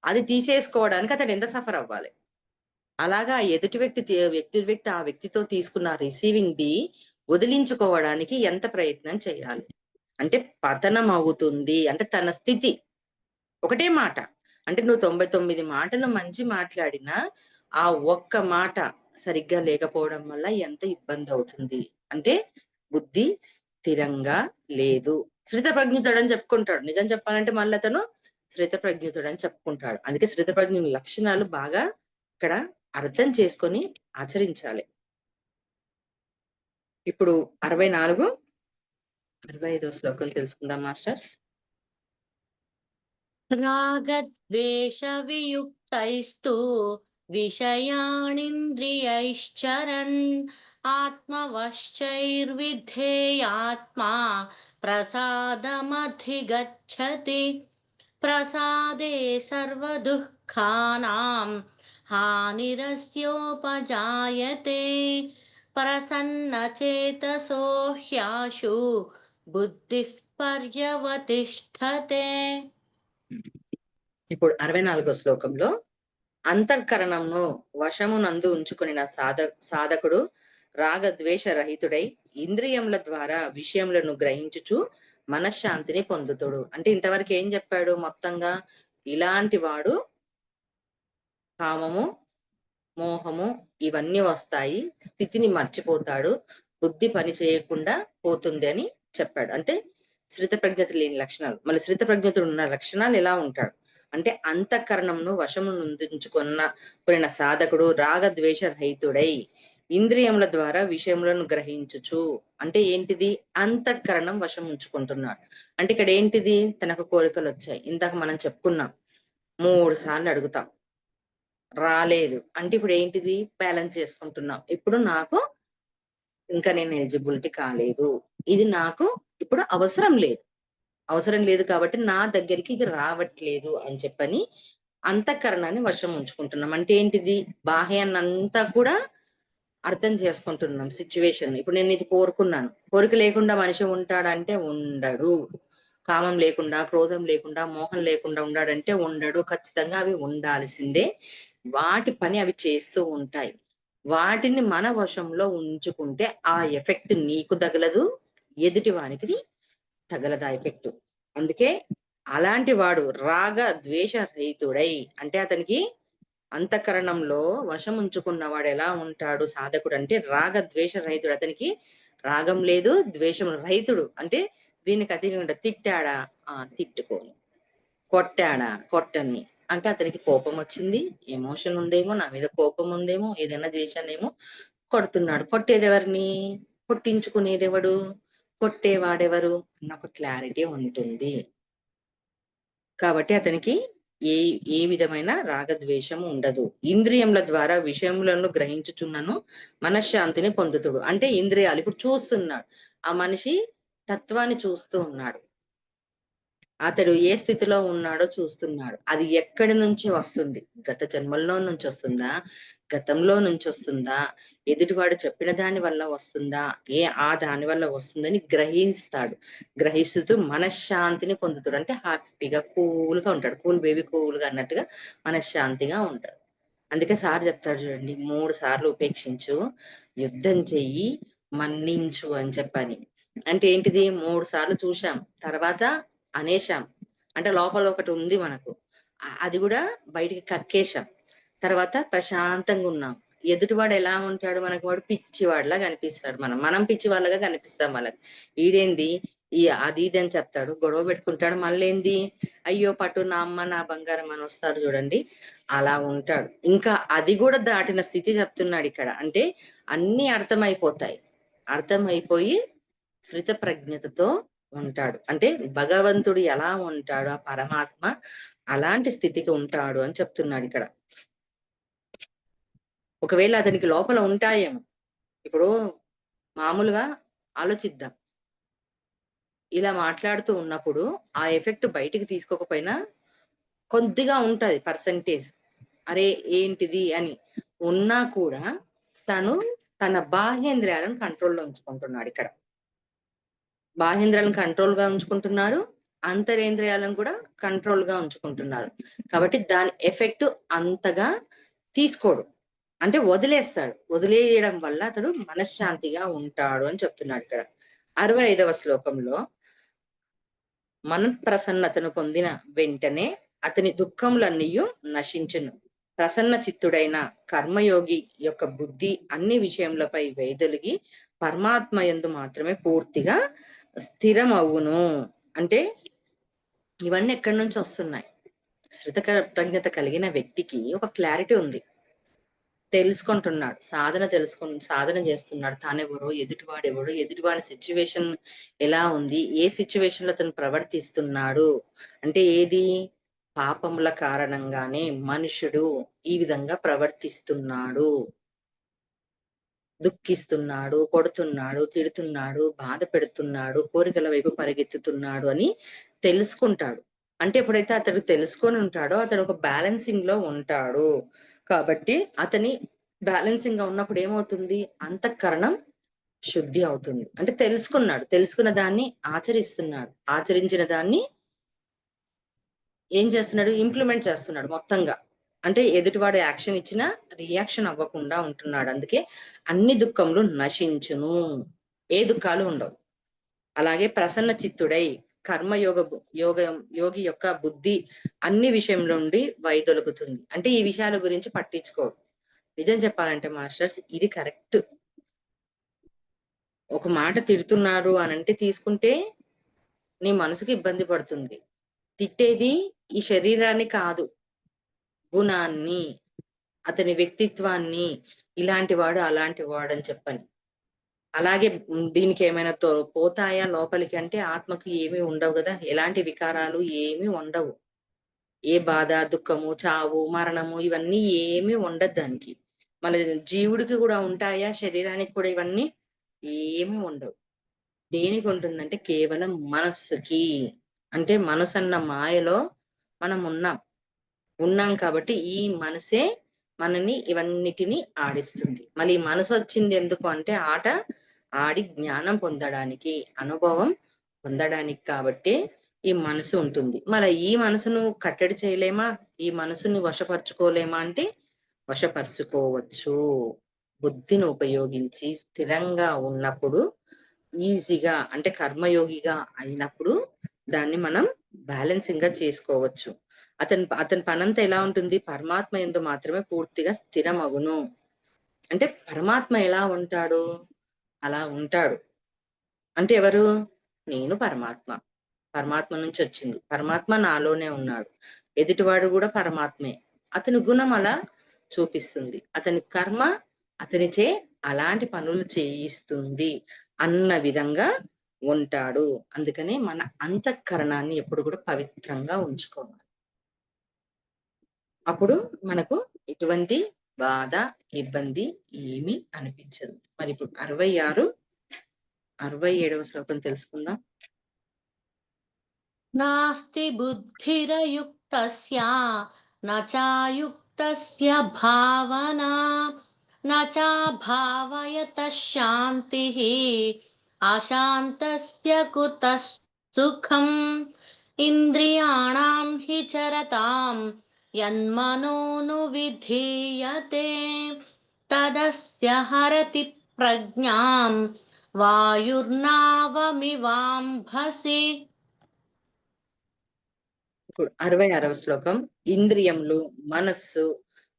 అది తీసేసుకోవడానికి అతడు ఎంత సఫర్ అవ్వాలి? అలాగా ఎదుటి వ్యక్తి ఆ వ్యక్తితో తీసుకున్న రిసీవింగ్‌ది వదిలించుకోవడానికి ఎంత ప్రయత్నం చేయాలి? అంటే పతనం అవుతుంది. అంటే తన స్థితి ఒకటే మాట. అంటే నువ్వు 99 మాటలు మంచి మాట్లాడినా, ఆ ఒక్క మాట సరిగ్గా లేకపోవడం వల్ల ఎంత ఇబ్బందవుతుంది. అంటే బుద్ధి స్థిరంగా లేదు. స్థితప్రజ్ఞుతుడని చెప్పుకుంటాడు. నిజం చెప్పాలంటే మళ్ళతను శ్రితప్రజ్ఞుతుడు అని చెప్పుకుంటాడు. అందుకే శ్రితప్రజ్ఞుని లక్షణాలు బాగా ఇక్కడ అర్థం చేసుకొని ఆచరించాలి. ఇప్పుడు 64, 65 శ్లోకం తెలుసుకుందాం మాస్టర్స్. రాగద్వేషవియుక్తైస్తు విషయాణింద్రియైశ్చరన్ ఆత్మవశ్చైర్విధేయాత్మా ప్రసాదమధిగచ్చతి ప్రసాదే సర్వదుఃఖానాం హానిరస్యోపజాయతే ప్రసన్నచేతసో హ్యాశు బుద్ధిః పర్యవతిష్ఠతే. ఇప్పుడు 64 శ్లోకంలో అంతఃకరణంను వశమునందు ఉంచుకుని సాధకుడు రాగద్వేష రహితుడై ఇంద్రియముల ద్వారా విషయములను గ్రహించుచు మనశ్శాంతిని పొందుతుడు. అంటే ఇంతవరకు ఏం చెప్పాడు? మొత్తంగా ఇలాంటి వాడు కామము, మోహము ఇవన్నీ వస్తాయి, స్థితిని మర్చిపోతాడు, బుద్ధి పని చేయకుండా పోతుంది అని చెప్పాడు. అంటే శ్రితప్రజ్ఞత లేని లక్షణాలు. మళ్ళీ శ్రితప్రజ్ఞతుడు ఉన్న లక్షణాలు ఎలా ఉంటాడు అంటే అంతఃకరణంను వశము కొనిన సాధకుడు రాగద్వేష రహితుడై ఇంద్రియముల ద్వారా విషయములను గ్రహించుచు. అంటే ఏంటిది? అంతఃకరణం వశం ఉంచుకుంటున్నాడు. అంటే ఇక్కడ ఏంటిది? తనకు కోరికలు వచ్చాయి, ఇందాక మనం చెప్పుకున్నాం, 3 సార్లు అడుగుతాం, రాలేదు అంటే ఇప్పుడు ఏంటిది? బ్యాలెన్స్ చేసుకుంటున్నాం. ఇప్పుడు నాకు ఇంకా నేను ఎలిజిబిలిటీ కాలేదు, ఇది నాకు ఇప్పుడు అవసరం లేదు కాబట్టి నా దగ్గరికి ఇది రావట్లేదు అని చెప్పని అంతఃకరణాన్ని వశం ఉంచుకుంటున్నాం. అంటే ఏంటిది? బాహ్యాన్నంతా కూడా అర్థం చేసుకుంటున్నాం సిచ్యువేషన్. ఇప్పుడు నేను ఇది కోరుకున్నాను, కోరిక లేకుండా మనిషి ఉంటాడంటే ఉండడు, కామం లేకుండా, క్రోధం లేకుండా, మోహం లేకుండా ఉండాడంటే ఉండడు. ఖచ్చితంగా అవి ఉండాల్సిందే. వాటి పని అవి చేస్తూ ఉంటాయి. వాటిని మన వశంలో ఉంచుకుంటే ఆ ఎఫెక్ట్ నీకు తగలదు, ఎదుటి వానికి తగలదు ఆ ఎఫెక్ట్. అందుకే అలాంటి వాడు రాగ ద్వేష రహితుడై, అంటే అతనికి అంతఃకరణంలో వశం ఉంచుకున్నవాడు ఎలా ఉంటాడు సాధకుడు అంటే రాగ ద్వేష రహితుడు. అతనికి రాగం లేదు, ద్వేషం రహితుడు. అంటే దీనికి అతిగా తిట్టాడా, తిట్టుకోని, కొట్టాడా, కొట్టని. అంటే అతనికి కోపం వచ్చింది, ఎమోషన్ ఉందేమో, నా మీద కోపం ఉందేమో, ఏదైనా చేశానేమో, కొడుతున్నాడు. కొట్టేది ఎవరిని? కొట్టించుకునేది ఎవడు? కొట్టేవాడెవరు అన్న ఒక క్లారిటీ ఉంటుంది. కాబట్టి అతనికి ఏ విధమైన రాగద్వేషము ఉండదు. ఇంద్రియముల ద్వారా విషయములను గ్రహించుచున్నను మనశ్శాంతిని పొందుతుడు. అంటే ఇంద్రియాలు ఇప్పుడు చూస్తున్నాడు, ఆ మనిషి తత్వాన్ని చూస్తూ ఉన్నాడు, అతడు ఏ స్థితిలో ఉన్నాడో చూస్తున్నాడు. అది ఎక్కడి నుంచి వస్తుంది? గత జన్మల్లో నుంచి వస్తుందా, గతంలో నుంచి వస్తుందా, ఎదుటివాడు చెప్పిన దాని వల్ల వస్తుందా, దాని వల్ల వస్తుందని గ్రహిస్తాడు. గ్రహిస్తూ మనశ్శాంతిని పొందుతాడు. అంటే హ్యాపీగా కూల్గా ఉంటాడు. కూల్ బేబీ కూల్గా అన్నట్టుగా మనశ్శాంతిగా ఉంటాడు. అందుకే సార్ చెప్తాడు చూడండి, 3 సార్లు ఉపేక్షించు, యుద్ధం చెయ్యి, మన్నించు అని చెప్పని. అంటే ఏంటిది? 3 సార్లు చూశాం, తర్వాత అనేశాం, అంటే లోపల ఒకటి ఉంది మనకు, అది కూడా బయటికి కక్కేశాం, తర్వాత ప్రశాంతంగా ఉన్నాం. ఎదుటివాడు ఎలా ఉంటాడు మనకు? వాడు పిచ్చివాడిలా కనిపిస్తాడు, మనం పిచ్చివాళ్ళగా కనిపిస్తాం వాళ్ళకి. ఈడేంది అది ఇది అని చెప్తాడు, గొడవ పెట్టుకుంటాడు, మళ్ళీ ఏంది అయ్యో పట్టు నా అమ్మ నా బంగారం అని వస్తాడు చూడండి, అలా ఉంటాడు. ఇంకా అది కూడా దాటిన స్థితి చెప్తున్నాడు ఇక్కడ. అంటే అన్ని అర్థమైపోయి శ్రిత ప్రజ్ఞతతో ఉంటాడు. అంటే భగవంతుడు ఎలా ఉంటాడు, ఆ పరమాత్మ అలాంటి స్థితికి ఉంటాడు అని చెప్తున్నాడు ఇక్కడ. ఒకవేళ అతనికి లోపల ఉంటాయేమో, ఇప్పుడు మామూలుగా ఆలోచిద్దాం, ఇలా మాట్లాడుతూ ఉన్నప్పుడు ఆ ఎఫెక్ట్ బయటికి తీసుకోకపోయినా కొద్దిగా ఉంటది పర్సంటేజ్, అరే ఏంటిది అని ఉన్నా కూడా తను తన బాహ్యేంద్రియాలను కంట్రోల్లో ఉంచుకుంటున్నాడు. ఇక్కడ బాహ్యేంద్రియాలను కంట్రోల్ గా ఉంచుకుంటున్నారు, అంతరేంద్రియాలను కూడా కంట్రోల్ గా ఉంచుకుంటున్నారు. కాబట్టి దాని ఎఫెక్ట్ అంతగా తీసుకోడు, అంటే వదిలేస్తాడు. వదిలేయడం వల్ల అతడు మనశ్శాంతిగా ఉంటాడు అని చెప్తున్నాడు ఇక్కడ. 65వ శ్లోకంలో మన ప్రసన్నతను పొందిన వెంటనే అతని దుఃఖములన్నీ నశించును. ప్రసన్న చిత్తుడైన కర్మయోగి యొక్క బుద్ధి అన్ని విషయములపై వైదొలిగి పరమాత్మ యందు మాత్రమే పూర్తిగా స్థిరమవును. అంటే ఇవన్నీ ఎక్కడి నుంచి వస్తున్నాయి? ప్రజ్ఞత కలిగిన వ్యక్తికి ఒక క్లారిటీ ఉంది. తెలుసుకుంటున్నాడు. సాధన చేస్తున్నాడు. తానెవరో, ఎదుటివాడెవడో, ఎదుటివాడి సిచ్యువేషన్ ఎలా ఉంది, ఏ సిచ్యువేషన్ లో తను ప్రవర్తిస్తున్నాడు. అంటే ఏది? పాపముల కారణంగానే మనుషుడు ఈ విధంగా ప్రవర్తిస్తున్నాడు. దుఃఖిస్తున్నాడు, కొడుతున్నాడు, తిడుతున్నాడు, బాధ పెడుతున్నాడు, కోరికల వైపు పరిగెత్తుతున్నాడు అని తెలుసుకుంటాడు. అంటే ఎప్పుడైతే అతడు తెలుసుకొని ఉంటాడో అతడు ఒక బ్యాలెన్సింగ్ లో ఉంటాడు. కాబట్టి అతని బ్యాలెన్సింగ్ గా ఉన్నప్పుడు ఏమవుతుంది? అంతఃకరణం శుద్ధి అవుతుంది. అంటే తెలుసుకున్నాడు, తెలుసుకున్న దాన్ని ఆచరిస్తున్నాడు, ఆచరించిన దాన్ని ఏం చేస్తున్నాడు? ఇంప్లిమెంట్ చేస్తున్నాడు మొత్తంగా. అంటే ఎదుటివాడు యాక్షన్ ఇచ్చినా రియాక్షన్ అవ్వకుండా ఉంటున్నాడు. అందుకే అన్ని దుఃఖములు నశించును, ఏ దుఃఖాలు ఉండవు. అలాగే ప్రసన్న చిత్తుడై కర్మయోగ యోగి యొక్క బుద్ధి అన్ని విషయంలో నుండి వైదొలుగుతుంది. అంటే ఈ విషయాల గురించి పట్టించుకోడు. నిజం చెప్పాలంటే మాస్టర్స్, ఇది కరెక్ట్. ఒక మాట తిడుతున్నారు అని అంటే తీసుకుంటే నీ మనసుకి ఇబ్బంది పడుతుంది. తిట్టేది ఈ శరీరాన్ని కాదు, గుణాన్ని, అతని వ్యక్తిత్వాన్ని, ఇలాంటి వాడు అలాంటి వాడు అని చెప్పని. అలాగే దీనికి ఏమైనా పోతాయా లోపలికి అంటే ఆత్మకి ఏమీ ఉండవు కదా, ఎలాంటి వికారాలు ఏమీ ఉండవు. ఏ బాధ, దుఃఖము, చావు, మరణము ఇవన్నీ ఏమీ ఉండదు దానికి. మన జీవుడికి కూడా ఉంటాయా? శరీరానికి కూడా ఇవన్నీ ఏమీ ఉండవు. దేనికి ఉంటుందంటే కేవలం మనస్సుకి. అంటే మనసు అన్న మాయలో మనం ఉన్నాం కాబట్టి ఈ మనసే మనని ఇవన్నిటిని ఆడిస్తుంది. మళ్ళీ ఈ మనసు వచ్చింది ఎందుకు అంటే ఆట ఆడి జ్ఞానం పొందడానికి, అనుభవం పొందడానికి. కాబట్టి ఈ మనసు ఉంటుంది. మరి ఈ మనసును కట్టడి చేయలేమా? ఈ మనసును వశపరుచుకోలేమా అంటే వశపరుచుకోవచ్చు. బుద్ధిని ఉపయోగించి స్థిరంగా ఉన్నప్పుడు, ఈజీగా అంటే కర్మయోగిగా అయినప్పుడు దాన్ని మనం బ్యాలెన్సింగ్ గా చేసుకోవచ్చు. అతని పనంతా ఎలా ఉంటుంది? పరమాత్మ యందు మాత్రమే పూర్తిగా స్థిరమగును. అంటే పరమాత్మ ఎలా ఉంటాడు? అలా ఉంటాడు. అంటే ఎవరు? నేను పరమాత్మ. పరమాత్మ నుంచి వచ్చింది. పరమాత్మ నాలోనే ఉన్నాడు. ఎదుటివాడు కూడా పరమాత్మే. అతని గుణం అలా చూపిస్తుంది. అతని కర్మ అతనిచే అలాంటి పనులు చేయిస్తుంది అన్న విధంగా ఉంటాడు. అందుకనే మన అంతఃకరణాన్ని ఎప్పుడు కూడా పవిత్రంగా ఉంచుకోవాలి. అప్పుడు మనకు ఎటువంటి బాధ, ఇబ్బంది ఏమీ అనిపించదు. మరి ఇప్పుడు 67వ శ్లోకం తెలుసుకుందాం. నాస్తి బుద్ధిరయుక్తస్య న చాయుక్తస్య భావనా న చాభావయతః శాంతిః అశాంతస్య కుతః సుఖం ఇంద్రియాణాం హి చరతాం యన్మనోను విధీయతే తదస్య హరతి ప్రజ్ఞాం వాయుర్నావమివాంభసి. ఇప్పుడు 66వ శ్లోకం. ఇంద్రియములు, మనస్సు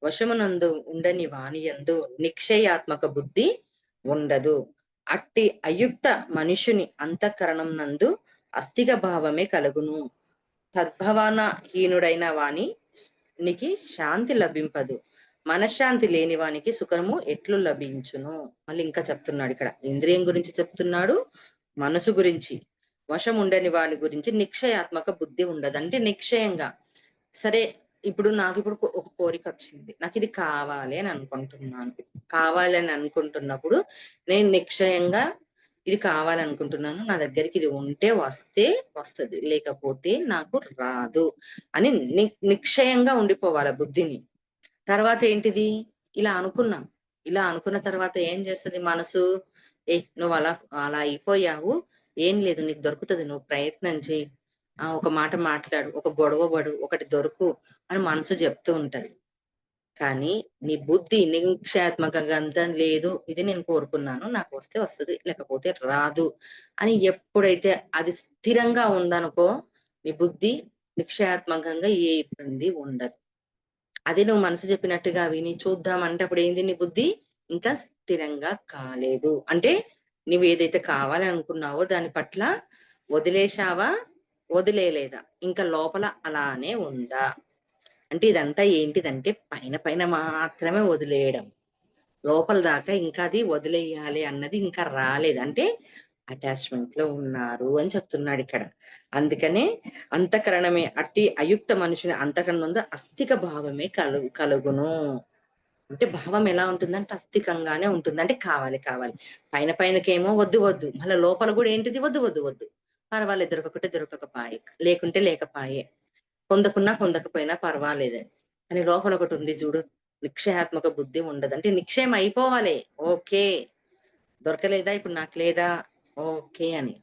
వశమునందు ఉండని వానియందు నిక్షయాత్మక బుద్ధి ఉండదు. అట్టి అయుక్త మనుషుని అంతఃకరణం నందు అస్థిక భావమే కలుగును. తద్భవన హీనుడైన వానికి శాంతి లభింపదు. మనశ్శాంతి లేని వానికి సుఖము ఎట్లు లభించును? మళ్ళీ ఇంకా చెప్తున్నాడు ఇక్కడ. ఇంద్రియం గురించి చెప్తున్నాడు, మనసు గురించి. వశం ఉండని వాని గురించి నిక్షయాత్మక బుద్ధి ఉండదు. అంటే నిక్షయంగా, సరే ఇప్పుడు నాకు ఒక కోరిక వచ్చింది, నాకు ఇది కావాలి అని అనుకుంటున్నాను. కావాలి అని అనుకుంటున్నప్పుడు నేను నిక్షయంగా ఇది కావాలనుకుంటున్నాను, నా దగ్గరికి ఇది ఉంటే వస్తది, లేకపోతే నాకు రాదు అని నిక్షయంగా ఉండిపోవాలి బుద్ధిని. తర్వాత ఏంటిది? ఇలా అనుకున్నాం. ఇలా అనుకున్న తర్వాత ఏం చేస్తది మనసు? నువ్వు అలా అలా అయిపోయావు, ఏం లేదు, నీకు దొరుకుతుంది, నువ్వు ప్రయత్నం చేయి, ఒక మాట మాట్లాడు, ఒక గొడవ పడు, ఒకటి దొరుకు అని మనసు చెప్తూ ఉంటది. కానీ నీ బుద్ధి నిక్షేత్మకంగా అంతా లేదు, ఇది నేను కోరుకున్నాను, నాకు వస్తే వస్తది, లేకపోతే రాదు అని ఎప్పుడైతే అది స్థిరంగా ఉందనుకో, నీ బుద్ధి నిక్షేత్మకంగా ఏ ఇబ్బంది ఉండదు. అదే నువ్వు మనసు చెప్పినట్టుగా విని చూద్దామంటే అప్పుడు ఏంది? నీ బుద్ధి ఇంకా స్థిరంగా కాలేదు. అంటే నువ్వు ఏదైతే కావాలని అనుకున్నావో దాని పట్ల వదిలేశావా, వదిలేలేదా, ఇంకా లోపల అలానే ఉందా? అంటే ఇదంతా ఏంటిదంటే పైన పైన మాత్రమే వదిలేయడం, లోపల దాకా ఇంకా అది వదిలేయాలి అన్నది ఇంకా రాలేదు. అంటే అటాచ్మెంట్ లో ఉన్నారు అని చెప్తున్నాడు ఇక్కడ. అందుకనే అంతఃకరణమే అట్టి అయుక్త మనుషుని అంతఃకరణందు అస్థిక భావమే కలుగును. అంటే భావం ఎలా ఉంటుందంటే అస్థికంగానే ఉంటుంది. అంటే కావాలి కావాలి, పైన పైనకేమో వద్దు వద్దు, మళ్ళీ లోపల కూడా ఏంటిది వద్దు వద్దు వద్దు. పర్వాలేదు, దొరకకుంటే దొరకకపాయే, లేకుంటే లేకపాయే, పొందకున్నా పొందకపోయినా పర్వాలేదు. కానీ లోపల ఒకటి ఉంది చూడు, నిక్షేపాత్మక బుద్ధి ఉండదు. అంటే నిక్షేమం అయిపోవాలి. ఓకే, దొరకలేదా ఇప్పుడు నాకు లేదా, ఓకే అని.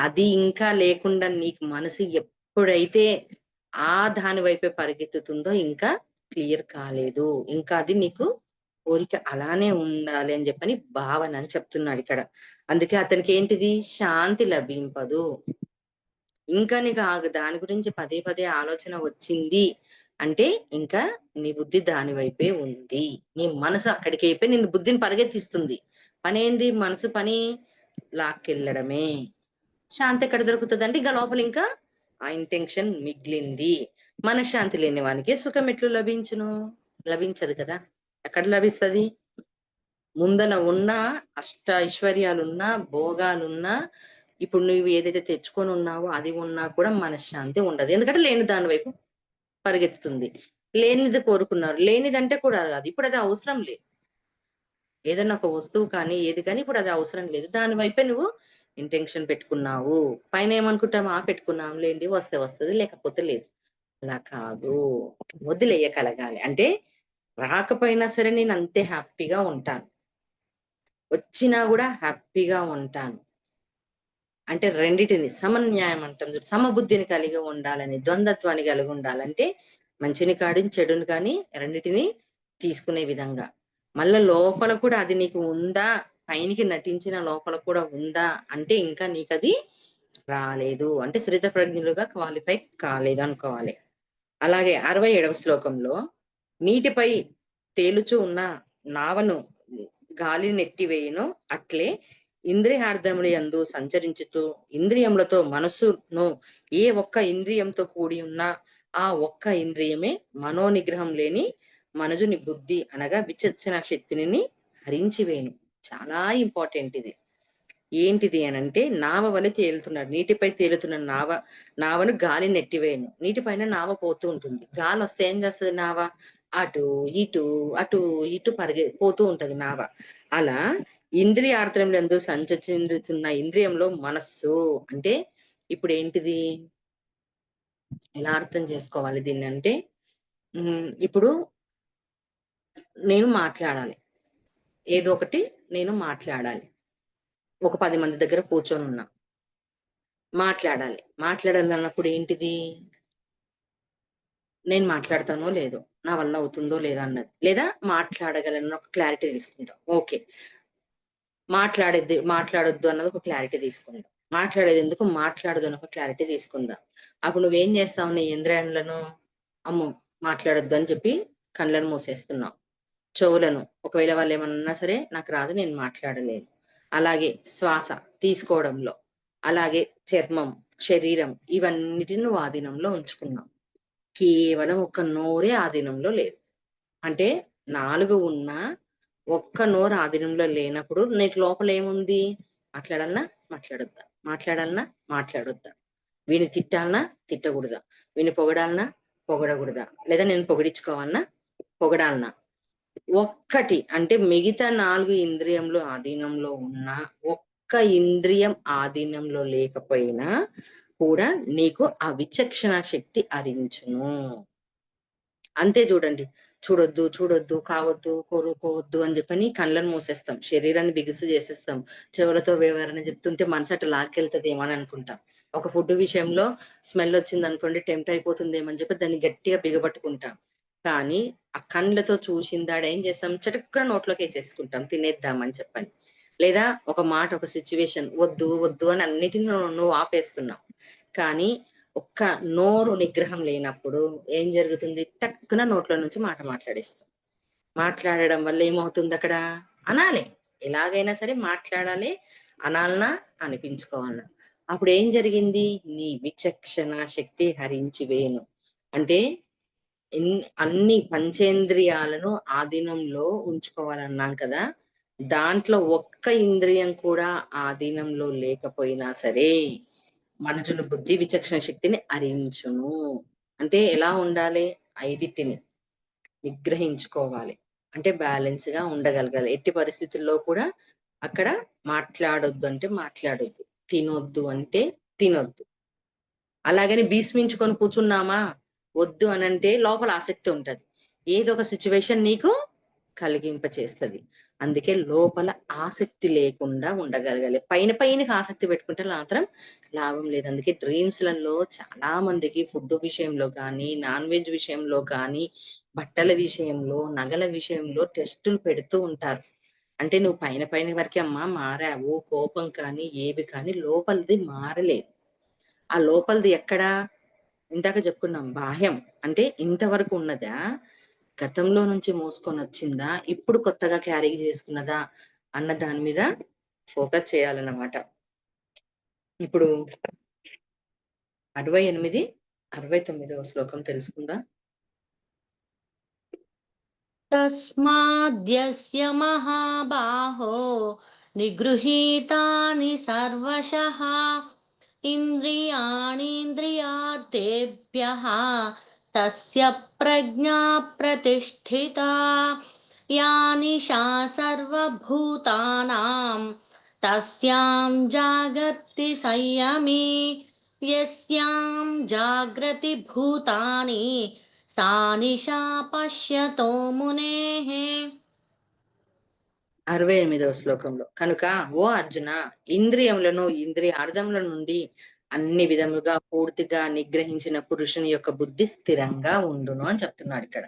అది ఇంకా లేకుండా నీకు మనసు ఎప్పుడైతే ఆ దాని వైపే పరిగెత్తుతుందో ఇంకా క్లియర్ కాలేదు. ఇంకా అది నీకు కోరిక అలానే ఉండాలి అని చెప్పని భావన అని చెప్తున్నాడు ఇక్కడ. అందుకే అతనికి ఏంటిది, శాంతి లభింపదు. ఇంకా నీకు దాని గురించి పదే పదే ఆలోచన వచ్చింది అంటే ఇంకా నీ బుద్ధి దాని వైపే ఉంది. నీ మనసు అక్కడికి అయిపోయి నిన్ను బుద్ధిని పరిగెత్తిస్తుంది. పని ఏంది, మనసు పని లాక్కెళ్ళడమే. శాంతి ఎక్కడ దొరుకుతుంది అంటే ఇంకా లోపల ఇంకా ఆ ఇంటెన్షన్ మిగిలింది. మనశ్శాంతి లేని వానికి సుఖం ఎట్లు లభించును? లభించదు కదా. ఎక్కడ లభిస్తది? ముందన ఉన్న అష్ట ఐశ్వర్యాలున్నా, భోగాలున్నా, ఇప్పుడు నువ్వు ఏదైతే తెచ్చుకొని ఉన్నావో అది ఉన్నా కూడా మనశ్శాంతి ఉండదు. ఎందుకంటే లేని దాని వైపు పరిగెత్తుతుంది. లేనిది కోరుకున్నారు. లేనిదంటే కూడా అది ఇప్పుడు అది అవసరం లేదు. ఏదైనా ఒక వస్తువు కానీ ఏది కానీ ఇప్పుడు అది అవసరం లేదు. దాని వైపే నువ్వు ఇంటెన్షన్ పెట్టుకున్నావు. పైన ఏమనుకుంటావు, పెట్టుకున్నాం లేండి, వస్తే వస్తది లేకపోతే లేదు. అలా కాదు, వదిలేయగలగాలి. అంటే రాకపోయినా సరే నేను అంతే హ్యాపీగా ఉంటాను, వచ్చినా కూడా హ్యాపీగా ఉంటాను. అంటే రెండిటిని సమన్యాయం అంటాం చూడు, సమబుద్ధిని కలిగి ఉండాలని, ద్వంద్వత్వాన్ని కలిగి ఉండాలంటే మంచిని కాడి చెడుని కానీ రెండిటిని తీసుకునే విధంగా. మళ్ళా లోపల కూడా అది నీకు ఉందా, పైనికి నటించిన లోపల కూడా ఉందా అంటే ఇంకా నీకు అది రాలేదు. అంటే శ్రిత ప్రజ్ఞులుగా క్వాలిఫై కాలేదు అనుకోవాలి. అలాగే 67వ శ్లోకంలో, నీటిపై తేలుచు ఉన్న నావను గాలి నెట్టివేయును అట్లే ఇంద్రియార్థముల యందు సంచరించుతూ ఇంద్రియములతో మనస్సును ఏ ఒక్క ఇంద్రియంతో కూడి ఉన్నా ఆ ఒక్క ఇంద్రియమే మనోనిగ్రహం లేని మనుజుని బుద్ధి అనగా విచక్షణ శక్తిని హరించివేను. చాలా ఇంపార్టెంట్ ఇది. ఏంటిది అనంటే నావ వలె తేలుతున్నాడు. నీటిపై తేలుతున్న నావను గాలి నెట్టివేయను. నీటిపైన నావ పోతూ ఉంటుంది. గాలి వస్తే ఏం చేస్తుంది నావ? అటు ఇటు అటు ఇటు పోతూ ఉంటది నావ. అలా ఇంద్రియార్థములందు సంచరిస్తున్న ఇంద్రియంలో మనస్సు అంటే ఇప్పుడు ఏంటిది, ఎలా అర్థం చేసుకోవాలి దీన్ని అంటే, ఇప్పుడు నేను మాట్లాడాలి, ఏదో ఒకటి నేను మాట్లాడాలి. ఒక 10 మంది దగ్గర కూర్చొని ఉన్నా, మాట్లాడాలన్నప్పుడు ఏంటిది, నేను మాట్లాడతానో లేదో, నా వల్ల అవుతుందో లేదా అన్నది, లేదా మాట్లాడగలను ఒక క్లారిటీ తీసుకుందాం. ఓకే, మాట్లాడొద్దు అన్నది ఒక క్లారిటీ తీసుకుందాం. మాట్లాడేది ఎందుకు, మాట్లాడదు అని ఒక క్లారిటీ తీసుకుందాం. అప్పుడు నువ్వేం చేస్తావు, నీ ఇంద్రియాలను అమ్మో మాట్లాడొద్దు అని చెప్పి కళ్ళను మూసేస్తున్నావు, చెవులను ఒకవేళ వాళ్ళు ఏమన్నా సరే నాకు రాదు నేను మాట్లాడలేను. అలాగే శ్వాస తీసుకోవడంలో, అలాగే చర్మం, శరీరం, ఇవన్నిటిని నువ్వు ఆధీనంలో ఉంచుకున్నావు. కేవలం ఒక నోరే ఆధీనంలో లేదు. అంటే 4 ఉన్నా ఒక్క నోరు ఆధీనంలో లేనప్పుడు నీకు లోపల ఏముంది, మాట్లాడాలన్నా మాట్లాడొద్దా, మాట్లాడాలన్నా మాట్లాడొద్దా, వీని తిట్టాలన్నా తిట్టకూడదా, వీని పొగడాలన్నా పొగడకూడదా, లేదా నేను పొగిడించుకోవాలన్నా పొగడాలన్నా. ఒక్కటి అంటే మిగతా 4 ఇంద్రియంలో ఆధీనంలో ఉన్న ఒక్క ఇంద్రియం ఆధీనంలో లేకపోయినా కూడా నీకు ఆ విచక్షణ శక్తి హరించును. అంతే చూడండి. చూడొద్దు, చూడొద్దు, కావద్దు, కోరుకోవద్దు అని చెప్పని కళ్ళను మూసేస్తాం. శరీరాన్ని బిగుసు చేసేస్తాం. చెవులతో వివరణ చెప్తుంటే మనసు అటు లాక్కెళ్తదేమో అని అనుకుంటాం. ఒక ఫుడ్ విషయంలో స్మెల్ వచ్చిందనుకోండి టెంప్ట్ అయిపోతుందేమో అని చెప్పి దాన్ని గట్టిగా బిగబట్టుకుంటాం. కానీ ఆ కండ్లతో చూసిందాడ ఏం చేస్తాం, చటుక్కున నోట్లోకేసేసుకుంటాం తినేద్దామని చెప్పని. లేదా ఒక మాట, ఒక సిచ్యువేషన్ వద్దు, వద్దు అని అన్నిటిని నువ్వు ఆపేస్తున్నావు. కానీ ఒక్క నోరు నిగ్రహం లేనప్పుడు ఏం జరుగుతుంది, టక్కున నోట్ల నుంచి మాట మాట్లాడేస్తాం. మాట్లాడడం వల్ల ఏమవుతుంది అక్కడ, అనాలి, ఎలాగైనా సరే మాట్లాడాలి, అనాలనా అనిపించుకోవాలన్నా. అప్పుడు ఏం జరిగింది, నీ విచక్షణ శక్తి హరించి వేను. అంటే అన్ని పంచేంద్రియాలను ఆధీనంలో ఉంచుకోవాలన్నాం కదా. దాంట్లో ఒక్క ఇంద్రియం కూడా ఆధీనంలో లేకపోయినా సరే మనుషులు బుద్ధి విచక్షణ శక్తిని హరించును. అంటే ఎలా ఉండాలి? ఐదిటిని నిగ్రహించుకోవాలి. అంటే బ్యాలెన్స్ గా ఉండగలగాలి. ఎట్టి పరిస్థితుల్లో కూడా అక్కడ మాట్లాడొద్దు అంటే మాట్లాడొద్దు, తినొద్దు అంటే తినొద్దు. అలాగని భీష్మించుకొని కూర్చున్నామా, వద్దు అనంటే లోపల ఆసక్తి ఉంటది. ఏదో ఒక సిచ్యువేషన్ నీకు కలిగింప చేస్తది. అందుకే లోపల ఆసక్తి లేకుండా ఉండగలగాలి. పైన పైనకి ఆసక్తి పెట్టుకుంటే మాత్రం లాభం లేదు. అందుకే డ్రీమ్స్లలో చాలా మందికి ఫుడ్ విషయంలో కానీ, నాన్ వెజ్ విషయంలో కానీ, బట్టల విషయంలో, నగల విషయంలో టెస్టులు పెడుతూ ఉంటారు. అంటే నువ్వు పైన పైన వరకే అమ్మా మారావు, కోపం కానీ ఏవి కానీ లోపలిది మారలేదు. ఆ లోపలిది ఎక్కడా? ఇందాక చెప్పుకున్నాం బాహ్యం. అంటే ఇంతవరకు ఉన్నదా, గతంలో నుంచి మోసుకొని వచ్చిందా, ఇప్పుడు కొత్తగా క్యారీ చేసుకున్నదా అన్న దాని మీద ఫోకస్ చేయాలన్నమాట. ఇప్పుడు 68, 69వ శ్లోకం తెలుసుకుందాం. తస్మాద్యస్య మహాబాహో నిగృహీతాని సర్వశః ఇంద్రియాణీంద్రియార్థేభ్యః తస్య ప్రజ్ఞా ప్రతిష్ఠితా యా నిశా సర్వభూతానాం తస్యాం జాగర్తి సంయమి యస్యాం జాగ్రతి భూతాని సా నిశా పశ్యతో మునేః. 68వ శ్లోకంలో కనుక ఓ అర్జున, ఇంద్రియములను ఇంద్రియార్థముల నుండి అన్ని విధములుగా పూర్తిగా నిగ్రహించిన పురుషుని యొక్క బుద్ధి స్థిరంగా ఉండును అని చెప్తున్నాడు ఇక్కడ.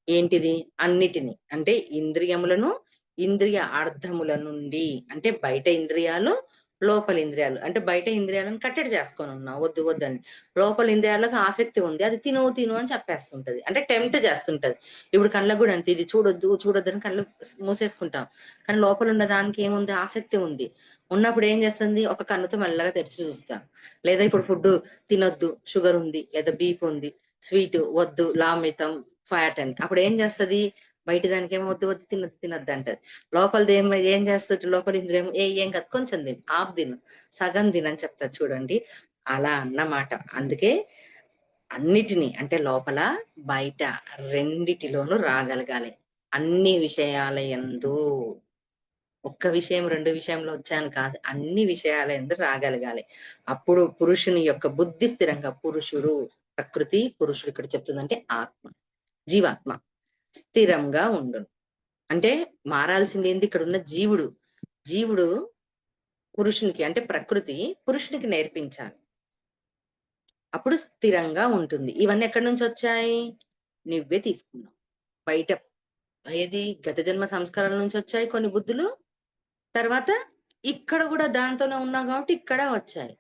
ఏంటిది? అన్నిటిని అంటే ఇంద్రియములను ఇంద్రియ అర్థముల నుండి, అంటే బయట ఇంద్రియాలు లోపల ఇంద్రియాలు. అంటే బయట ఇంద్రియాలను కట్టడి చేసుకొని ఉన్నావు, వద్దు వద్దని. లోపల ఇంద్రియాలకు ఆసక్తి ఉంది, అది తిను తిను అని చెప్పేస్తుంటది, అంటే టెంప్ట్ చేస్తుంటది. ఇప్పుడు కళ్ళకు కూడా అంతే, ఇది చూడొద్దు చూడొద్దు అని కళ్ళు మూసేసుకుంటాం. కానీ లోపల ఉన్న దానికి ఏముంది? ఆసక్తి ఉంది. ఉన్నప్పుడు ఏం చేస్తుంది? ఒక కన్నుతో మెల్లగా తెరిచి చూస్తాం. లేదా ఇప్పుడు ఫుడ్ తినొద్దు, షుగర్ ఉంది, లేదా బీపీ ఉంది, స్వీట్ వద్దు, లామితం, ఫ్యాట్ అని. అప్పుడు ఏం చేస్తది? బయట దానికి ఏమో వద్దు వద్దు తినొద్దు తినొద్దు అంటది. లోపలిది ఏం చేస్తుంది? లోపల ఇంద్రియం ఏం కాదు, కొంచెం తిను, హాఫ్ తిను, సగం తినని చెప్తారు చూడండి. అలా అన్నమాట. అందుకే అన్నిటినీ అంటే లోపల బయట రెండిటిలోనూ రాగలగాలి. అన్ని విషయాల యందు, ఒక్క విషయం రెండు విషయంలో వచ్చాను కాదు, అన్ని విషయాల యందు రాగలగాలి. అప్పుడు పురుషుని యొక్క బుద్ధి స్థిరంగా, పురుషుడు ప్రకృతి, పురుషుడు ఇక్కడ చెప్తుందంటే ఆత్మ, జీవాత్మ స్థిరంగా ఉండును. అంటే మారాల్సింది ఏంది? ఇక్కడ ఉన్న జీవుడు. జీవుడు పురుషునికి అంటే ప్రకృతి పురుషునికి నేర్పించాలి. అప్పుడు స్థిరంగా ఉంటుంది. ఇవన్నీ ఎక్కడి నుంచి వచ్చాయి? నువ్వే తీసుకున్నావు. బయట ఏది? గత జన్మ సంస్కారాల నుంచి వచ్చాయి కొన్ని బుద్ధులు. తర్వాత ఇక్కడ కూడా దాంతోనే ఉన్నావు కాబట్టి ఇక్కడ వచ్చాయి.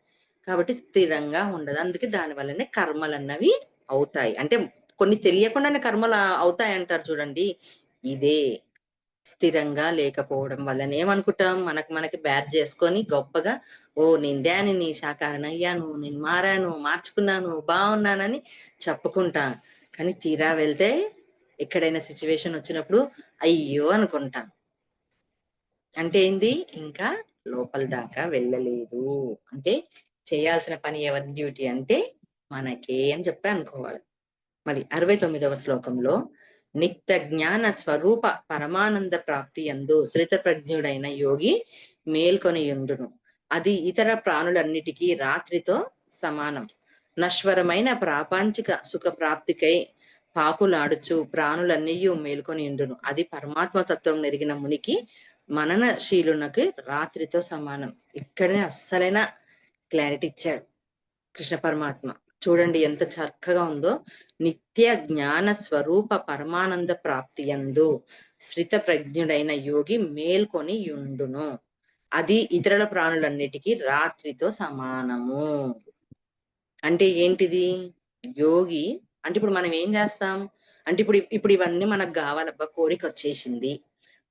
కాబట్టి స్థిరంగా ఉండదు. అందుకే దాని వల్లనే కర్మలన్నవి అవుతాయి. అంటే కొన్ని తెలియకుండానే కర్మలు అవుతాయి అంటారు చూడండి. ఇదే స్థిరంగా లేకపోవడం వల్లనే ఏమనుకుంటాం? మనకి బ్యాడ్ చేసుకొని గొప్పగా, ఓ నేను ధ్యానిని, శాకాహారిని అయ్యాను, నేను మారాను, మార్చుకున్నాను, బాగున్నానని చెప్పుకుంటా. కానీ తీరా వెళ్తే ఎక్కడైనా సిచ్యువేషన్ వచ్చినప్పుడు అయ్యో అనుకుంటాం. అంటే ఏంది? ఇంకా లోపల దాకా వెళ్ళలేదు. అంటే చేయాల్సిన పని ఎవరి డ్యూటీ అంటే మనకే అని చెప్పి అనుకోవాలి. మరి 69వ శ్లోకంలో నిత్య జ్ఞాన స్వరూప పరమానంద ప్రాప్తి యందు శ్రిత ప్రజ్ఞుడైన యోగి మేల్కొని ఉండును. అది ఇతర ప్రాణులన్నిటికీ రాత్రితో సమానం. నశ్వరమైన ప్రాపంచిక సుఖ ప్రాప్తికై పాకులాడుచు ప్రాణులన్నీయు మేల్కొని ఉండును. అది పరమాత్మ తత్వం నెరిగిన మునికి మననశీలునకి రాత్రితో సమానం. ఇక్కడనే అస్సలైన క్లారిటీ ఇచ్చాడు కృష్ణ పరమాత్మ. చూడండి ఎంత చక్కగా ఉందో. నిత్య జ్ఞాన స్వరూప పరమానంద ప్రాప్తి యందు శ్రిత ప్రజ్ఞుడైన యోగి మేల్కొని యుండును. అది ఇతరుల ప్రాణులన్నిటికీ రాత్రితో సమానము. అంటే ఏంటిది? యోగి అంటే ఇప్పుడు మనం ఏం చేస్తాం? అంటే ఇప్పుడు ఇప్పుడు ఇవన్నీ మనకు కావాలబ్బా, కోరిక వచ్చేసింది,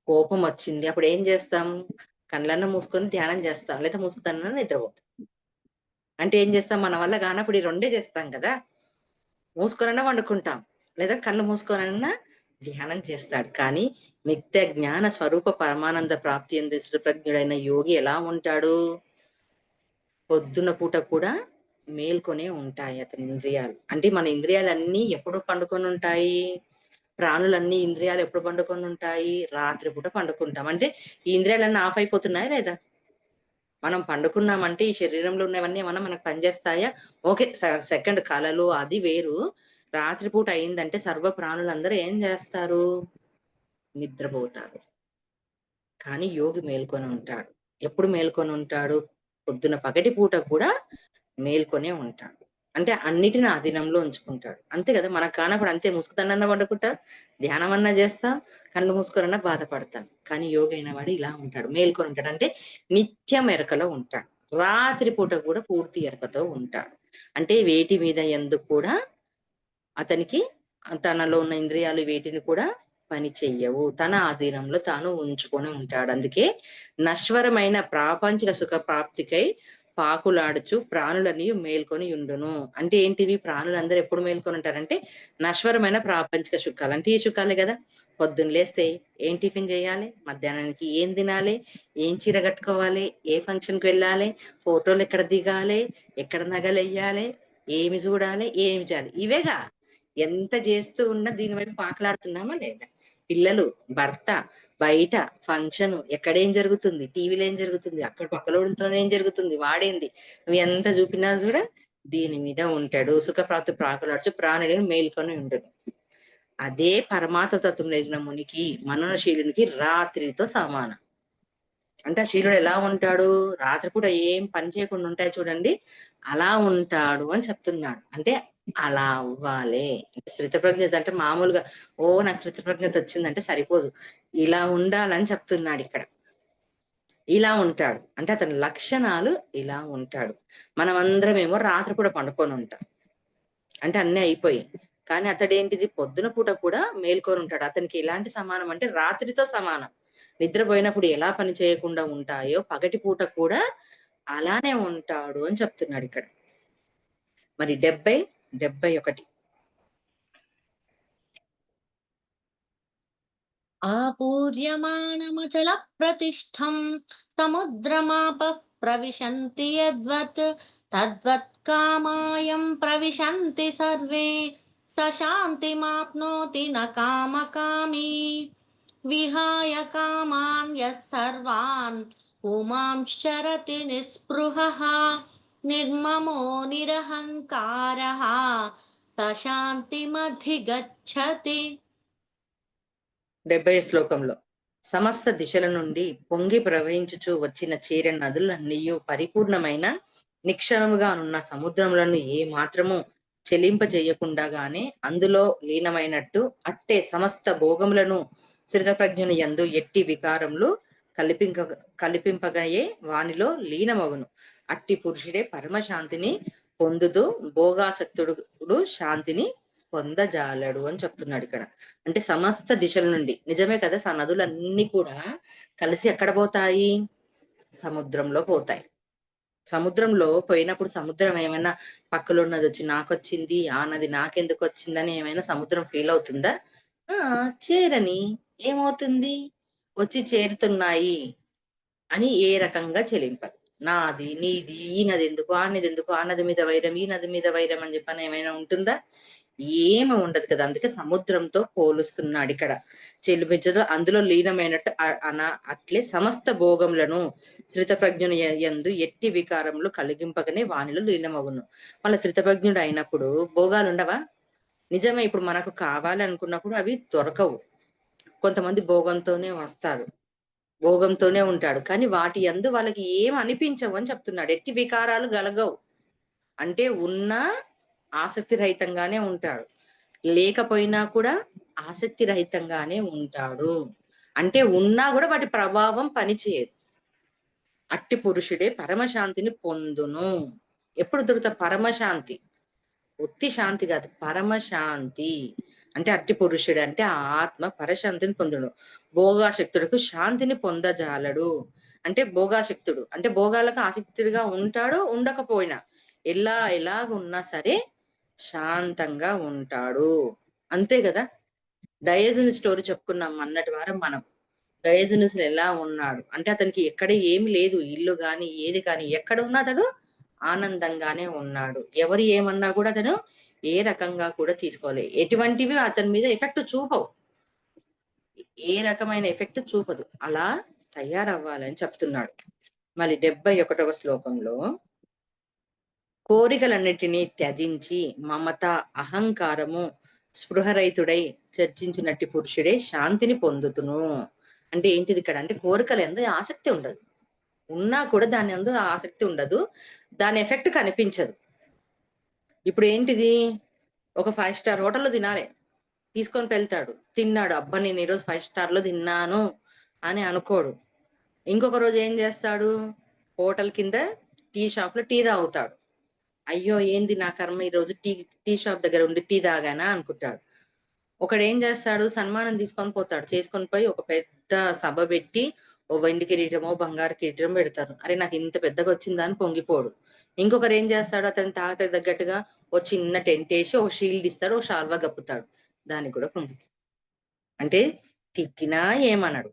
కోపం వచ్చింది, అప్పుడు ఏం చేస్తాం? కళ్ళన్న మూసుకొని ధ్యానం చేస్తాం, లేదా మూసుకుతానన్నా నిద్రపోతాం. అంటే ఏం చేస్తాం? మన వల్ల కానప్పుడు ఈ రెండే చేస్తాం కదా. మూసుకొనన్నా వండుకుంటాం, లేదా కళ్ళు మూసుకోనన్నా ధ్యానం చేస్తాడు. కానీ నిత్య జ్ఞాన స్వరూప పరమానంద ప్రాప్తి ఎందు స్థితప్రజ్ఞుడైన యోగి ఎలా ఉంటాడు? పొద్దున పూట కూడా మేల్కొనే ఉంటాయి అతని ఇంద్రియాలు. అంటే మన ఇంద్రియాలన్నీ ఎప్పుడు పండుకొని ఉంటాయి? ప్రాణులన్నీ ఇంద్రియాలు ఎప్పుడు పండుకొని ఉంటాయి? రాత్రి పూట పండుకుంటాం. అంటే ఈ ఇంద్రియాలన్నీ ఆఫ్ అయిపోతున్నాయా లేదా? మనం పండుకున్నామంటే ఈ శరీరంలో ఉన్నవన్నీ ఏమన్నా మనకు పనిచేస్తాయా? ఓకే. సెకండ్ కలలు అది వేరు. రాత్రిపూట అయిందంటే సర్వ ప్రాణులందరూ ఏం చేస్తారు? నిద్రపోతారు. కానీ యోగి మేల్కొని ఉంటాడు. ఎప్పుడు మేల్కొని ఉంటాడు? పొద్దున పగటి పూట కూడా మేల్కొనే ఉంటాడు. అంటే అన్నిటిని ఆధీనంలో ఉంచుకుంటాడు. అంతే కదా! మనకు కానప్పుడు అంతే ముసుగుతోనన్నా పండుకుంటాం, ధ్యానమన్నా చేస్తాం, కళ్ళు మూసుకొనన్నా బాధపడతాం. కానీ యోగి అయినవాడు ఇలా ఉంటాడు. మేల్కొని ఉంటాడు. అంటే నిత్యం ఎరకలో ఉంటాడు. రాత్రి పూట కూడా పూర్తి ఎరకతో ఉంటాడు. అంటే వేటి మీద యందు కూడా అతనికి తనలో ఉన్న ఇంద్రియాలు వేటిని కూడా పని చెయ్యవు. తన ఆధీనంలో తాను ఉంచుకొని ఉంటాడు. అందుకే నశ్వరమైన ప్రాపంచిక సుఖ ప్రాప్తికై పాకులాడుచు ప్రాణులని మేల్కొని ఉండును. అంటే ఏంటివి? ప్రాణులందరూ ఎప్పుడు మేల్కొని ఉంటారంటే నశ్వరమైన ప్రాపంచిక సుఖాలు. అంటే ఈ సుఖాలే కదా! పొద్దున్న లేస్తే ఏం టిఫిన్ చేయాలి? మధ్యాహ్నానికి ఏం తినాలి? ఏం చీర కట్టుకోవాలి? ఏ ఫంక్షన్‌కి వెళ్ళాలి? ఫోటోలు ఎక్కడ దిగాలి? ఎక్కడ నగలెయ్యాలి? ఏమి చూడాలి? ఏమి చేయాలి? ఇవేగా! ఎంత చేస్తూ ఉన్నా దీని వైపు పాకులాడుతున్నామా లేదా? పిల్లలు, భర్త, బయట ఫంక్షను ఎక్కడేం జరుగుతుంది? టీవీలో ఏం జరుగుతుంది? అక్కడ పక్కలోడితో ఏం జరుగుతుంది? వాడేంది? నువ్వు ఎంత చూపినా కూడా దీని మీద ఉంటాడు. సుఖప్రాప్తి ప్రాకులాడుచు ప్రాణులను మేల్కొని ఉండును. అదే పరమాత్మ తత్వం ఎరిగిన మునికి మననశీలునికి రాత్రితో సమానం. అంటే ఆ శీలుడు ఎలా ఉంటాడు? రాత్రిపూట ఏం పని చేయకుండా ఉంటాయి చూడండి, అలా ఉంటాడు అని చెప్తున్నాడు. అంటే అలా అవ్వాలి. స్థితప్రజ్ఞత అంటే మామూలుగా నాకు స్థితప్రజ్ఞత వచ్చిందంటే సరిపోదు. ఇలా ఉండాలని చెప్తున్నాడు ఇక్కడ. ఇలా ఉంటాడు. అంటే అతని లక్షణాలు ఇలా ఉంటాడు. మనమందరమేమో రాత్రిపూట పండుకొని ఉంటాం. అంటే అన్నీ అయిపోయి. కానీ అతడేంటిది పొద్దున పూట కూడా మేల్కొని ఉంటాడు. అతనికి ఎలాంటి సమానం అంటే రాత్రితో సమానం. నిద్రపోయినప్పుడు ఎలా పని చేయకుండా ఉంటాయో పగటి పూట కూడా అలానే ఉంటాడు అని చెప్తున్నాడిక్కడ. మరి 71 ఆపూర్యమాణమచలप्रतिष्ठम् समुद्रमापः प्रविशन्ति यद्वत् तद्वत् कामायं प्रविशन्ति सर्वे स शान्तिमाप्नोति न कामकामी विहाय कामान् यः सर्वान् पुमांश्चरति निःस्पृहः निर्ममो निरहङ्कारः स शान्तिमधिगच्छति 70 శ్లోకంలో సమస్త దిశల నుండి పొంగి ప్రవహించుచు వచ్చిన చేర నదులన్నీయు పరిపూర్ణమైన నిక్షరముగా ఉన్న సముద్రములను ఏ మాత్రము చెలింపజేయకుండాగానే అందులో లీనమైనట్టు అట్టే సమస్త భోగములను స్థితప్రజ్ఞుని యందు ఎట్టి వికారములు కల్పింపగయే వానిలో లీనమగును. అట్టి పురుషుడే పరమశాంతిని పొందుతూ భోగాసక్తుడు శాంతిని పొందజాలడు అని చెప్తున్నాడు ఇక్కడ. అంటే సమస్త దిశల నుండి నిజమే కదా, నదులన్నీ కూడా కలిసి ఎక్కడ పోతాయి? సముద్రంలో పోతాయి. సముద్రంలో పోయినప్పుడు సముద్రం ఏమైనా పక్కలో ఉన్నది వచ్చి నాకొచ్చింది, ఆ నది నాకెందుకు వచ్చిందని ఏమైనా సముద్రం ఫీల్ అవుతుందా? ఆ చేరని ఏమవుతుంది? వచ్చి చేరుతున్నాయి అని ఏ రకంగా చెలింపదు. నాది, నీది, ఈ నది ఎందుకు, ఆ నది ఎందుకు, ఆ నది మీద వైరం, ఈ నది మీద వైరం అని చెప్పని ఏమైనా ఉంటుందా? ఏమి ఉండదు కదా. అందుకే సముద్రంతో పోలుస్తున్నాడు ఇక్కడ. చెలిపించదు అందులో లీనమైనట్టు అట్లే సమస్త భోగములను శ్రితప్రజ్ఞుని యందు ఎట్టి వికారములు కలిగింపకనే వానిలో లీనమగును. మళ్ళీ శ్రితప్రజ్ఞుడు అయినప్పుడు భోగాలు ఉండవా? నిజమే, ఇప్పుడు మనకు కావాలి అనుకున్నప్పుడు అవి దొరకవు. కొంతమంది భోగంతోనే వస్తారు, భోగంతోనే ఉంటాడు, కానీ వాటి యందు వాళ్ళకి ఏం అనిపించవు అని చెప్తున్నాడు. ఎట్టి వికారాలు గలగవు. అంటే ఉన్నా ఆసక్తి రహితంగానే ఉంటాడు, లేకపోయినా కూడా ఆసక్తి రహితంగానే ఉంటాడు. అంటే ఉన్నా కూడా వాటి ప్రభావం పనిచేయదు. అట్టి పురుషుడే పరమశాంతిని పొందును. ఎప్పుడు దొరుకుతా? పరమశాంతి, ఉత్తి శాంతి కాదు, పరమశాంతి. అంటే అట్టి పురుషుడు అంటే ఆ ఆత్మ పరశాంతిని పొందుడు. భోగాశక్తుడికి శాంతిని పొందజాలడు. అంటే భోగాశక్తుడు అంటే భోగాలకు ఆసక్తిగా ఉంటాడు, ఉండకపోయినా ఎలాగున్నా సరే శాంతంగా ఉంటాడు. అంతే కదా. డయోజనస్ స్టోరీ చెప్పుకున్నాం అన్నటి వారం మనం. డయోజనస్ ఎలా ఉన్నాడు అంటే అతనికి ఎక్కడ ఏమి లేదు, ఇల్లు గాని ఏది కానీ, ఎక్కడ ఉన్నా అతడు ఆనందంగానే ఉన్నాడు. ఎవరు ఏమన్నా కూడా అతను ఏ రకంగా కూడా తీసుకోవాలి, ఎటువంటివి అతని మీద ఎఫెక్ట్ చూపవు, ఏ రకమైన ఎఫెక్ట్ చూపదు. అలా తయారవ్వాలని చెప్తున్నాడు. మళ్ళీ 71వ శ్లోకంలో కోరికలన్నిటినీ త్యజించి మమత, అహంకారము, స్పృహరహితుడై చర్చించినట్టి పురుషుడే శాంతిని పొందుతును. అంటే ఏంటిది ఇక్కడ అంటే కోరికలు ఎందు ఆసక్తి ఉండదు, ఉన్నా కూడా దాని ఎందు ఆసక్తి ఉండదు, దాని ఎఫెక్ట్ కనిపించదు. ఇప్పుడు ఏంటిది, ఒక 5 స్టార్ హోటల్లో తినాలి, తీసుకొని వెళ్తాడు, తిన్నాడు, అబ్బా నేను ఈరోజు 5 స్టార్ లో తిన్నాను అని అనుకోడు. ఇంకొక రోజు ఏం చేస్తాడు, హోటల్ కింద టీ షాప్ లో టీ తాగుతాడు. అయ్యో ఏంది నా కర్మ, ఈ రోజు టీ షాప్ దగ్గర ఉండి టీ తాగానా అనుకుంటాడు. ఒకడు ఏం చేస్తాడు, సన్మానం తీసుకొని పోతాడు, చేసుకొని పోయి ఒక పెద్ద సభ పెట్టి ఓ వెండి కిరీటమో బంగారు కిరీటం పెడతారు. అరే నాకు ఇంత పెద్దగా వచ్చిందా అని పొంగిపోడు. ఇంకొకరు ఏం చేస్తాడు, అతని తాత తగ్గట్టుగా ఓ చిన్న టెంట్ వేసి ఓ షీల్డ్ ఇస్తాడు, ఓ షాల్వా కప్పుతాడు, దానికి కూడా పొంగి. అంటే తిట్టినా ఏమనడు,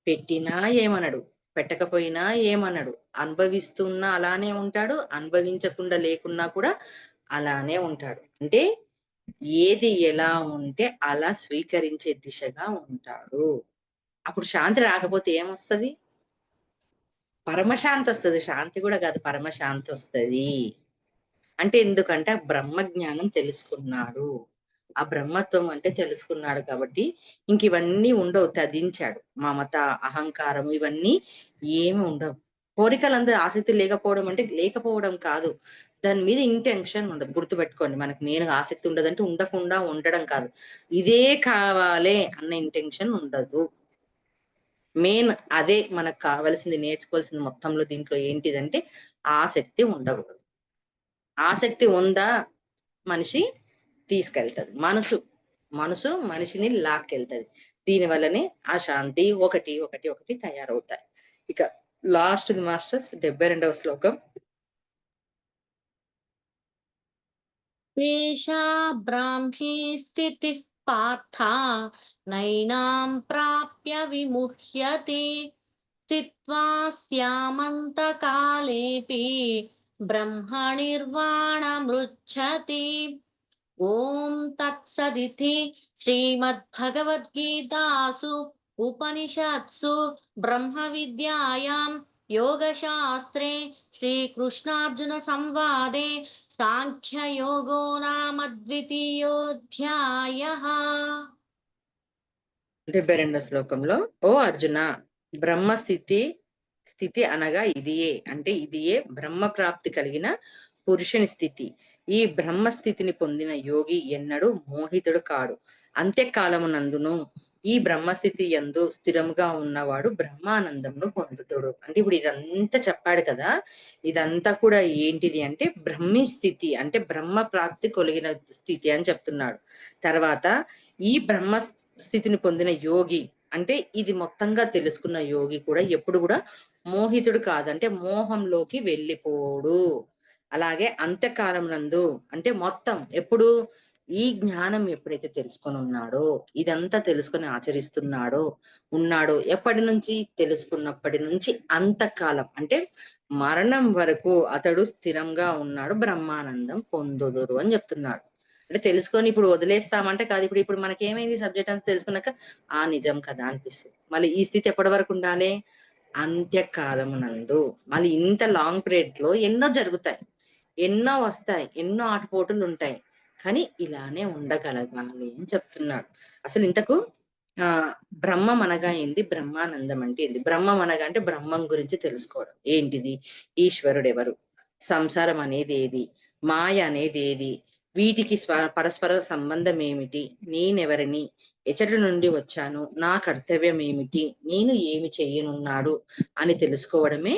పెట్టినా ఏమనడు, పెట్టకపోయినా ఏమనడు, అనుభవిస్తున్నా అలానే ఉంటాడు, అనుభవించకుండా లేకున్నా కూడా అలానే ఉంటాడు. అంటే ఏది ఎలా ఉంటే అలా స్వీకరించే దిశగా ఉంటాడు. అప్పుడు శాంతి రాకపోతే ఏమొస్తది, పరమశాంతి వస్తుంది, శాంతి కూడా కాదు పరమశాంతి వస్తుంది. అంటే ఎందుకంటే ఆ బ్రహ్మ జ్ఞానం తెలుసుకున్నాడు, ఆ బ్రహ్మత్వం అంటే తెలుసుకున్నాడు కాబట్టి ఇంక ఇవన్నీ ఉండవు, తదించాడు. మమత, అహంకారం ఇవన్నీ ఏమి ఉండవు. కోరికలందరూ ఆసక్తి లేకపోవడం అంటే లేకపోవడం కాదు, దాని మీద ఇంటెన్షన్ ఉండదు. గుర్తుపెట్టుకోండి, మనకు మెయిన్ ఆసక్తి ఉండదంటే ఉండకుండా ఉండడం కాదు, ఇదే కావాలి అన్న ఇంటెన్షన్ ఉండదు. మెయిన్ అదే మనకు కావాల్సింది, నేర్చుకోవాల్సింది మొత్తంలో దీంట్లో ఏంటిదంటే ఆసక్తి ఉండకూడదు. ఆసక్తి ఉందా మనిషి తీసుకెళ్తది, మనసు మనిషిని లాక్కెళ్తది. దీని వల్లనే అశాంతి ఒకటి ఒకటి ఒకటి తయారవుతాయి. ఇక లాస్ట్ ది మాస్టర్స్ 72వ శ్లోకం. పేషా బ్రాహ్మీ స్థితిః పార్థ నైనాం ప్రాప్య విముహ్యతి స్థిత్వా స్యామంతకాలేపి బ్రహ్మనిర్వాణమృచ్చతి. ఓం తత్సదితి. శ్రీమద్భగవద్గీతాసు ఉపనిషత్సు బ్రహ్మ విద్యాయాం యోగశాస్త్రే శ్రీకృష్ణార్జున సంవాదే సాంఖ్యయోగో నామ ద్వితీయోధ్యాయః. 72వ శ్లోకంలో, ఓ అర్జున, బ్రహ్మస్థితి స్థితి అనగా ఇదియే, అంటే ఇదియే బ్రహ్మ ప్రాప్తి కలిగిన పురుషుని స్థితి. ఈ బ్రహ్మస్థితిని పొందిన యోగి ఎన్నడూ మోహితుడు కాడు. అంత్యకాలమునందును ఈ బ్రహ్మస్థితి యందు స్థిరముగా ఉన్నవాడు బ్రహ్మానందమును పొందుతాడు. అంటే ఇప్పుడు ఇదంతా చెప్పాడు కదా, ఇదంతా కూడా ఏంటిది అంటే బ్రహ్మీ స్థితి, అంటే బ్రహ్మ ప్రాప్తి కలిగిన స్థితి అని చెప్తున్నాడు. తర్వాత ఈ బ్రహ్మ స్థితిని పొందిన యోగి అంటే ఇది మొత్తంగా తెలుసుకున్న యోగి కూడా ఎప్పుడు కూడా మోహితుడు కాదంటే మోహంలోకి వెళ్ళిపోడు. అలాగే అంత్యకాలం నందు అంటే మొత్తం ఎప్పుడు ఈ జ్ఞానం ఎప్పుడైతే తెలుసుకొని ఉన్నాడో, ఇదంతా తెలుసుకొని ఆచరిస్తున్నాడో ఉన్నాడో, ఎప్పటి నుంచి తెలుసుకున్నప్పటి నుంచి అంతకాలం అంటే మరణం వరకు అతడు స్థిరంగా ఉన్నాడు, బ్రహ్మానందం పొందుదురు అని చెప్తున్నాడు. అంటే తెలుసుకొని ఇప్పుడు వదిలేస్తామంటే కాదు. ఇప్పుడు మనకి ఏమైంది, సబ్జెక్ట్ అంతా తెలుసుకున్నాక ఆ నిజం కదా అనిపిస్తుంది. మళ్ళీ ఈ స్థితి ఎప్పటి వరకు ఉండాలి, అంత్యకాలమునందు. మళ్ళీ ఇంత లాంగ్ పీరియడ్ లో ఎన్నో జరుగుతాయి, ఎన్నో వస్తాయి, ఎన్నో ఆటుపోటులు ఉంటాయి, కానీ ఇలానే ఉండగలగాలి అని చెప్తున్నాడు. అసలు ఇంతకు ఆ బ్రహ్మం అనగా ఏంది, బ్రహ్మానందం అంటే ఏంది? బ్రహ్మం అనగా అంటే బ్రహ్మం గురించి తెలుసుకోవడం. ఏంటిది, ఈశ్వరుడు ఎవరు, సంసారం అనేది ఏది, మాయ అనేది ఏది, వీటికి పరస్పర సంబంధం ఏమిటి, నేనెవరిని, ఎచ్చటి నుండి వచ్చాను, నా కర్తవ్యం ఏమిటి, నేను ఏమి చెయ్యనున్నాడు అని తెలుసుకోవడమే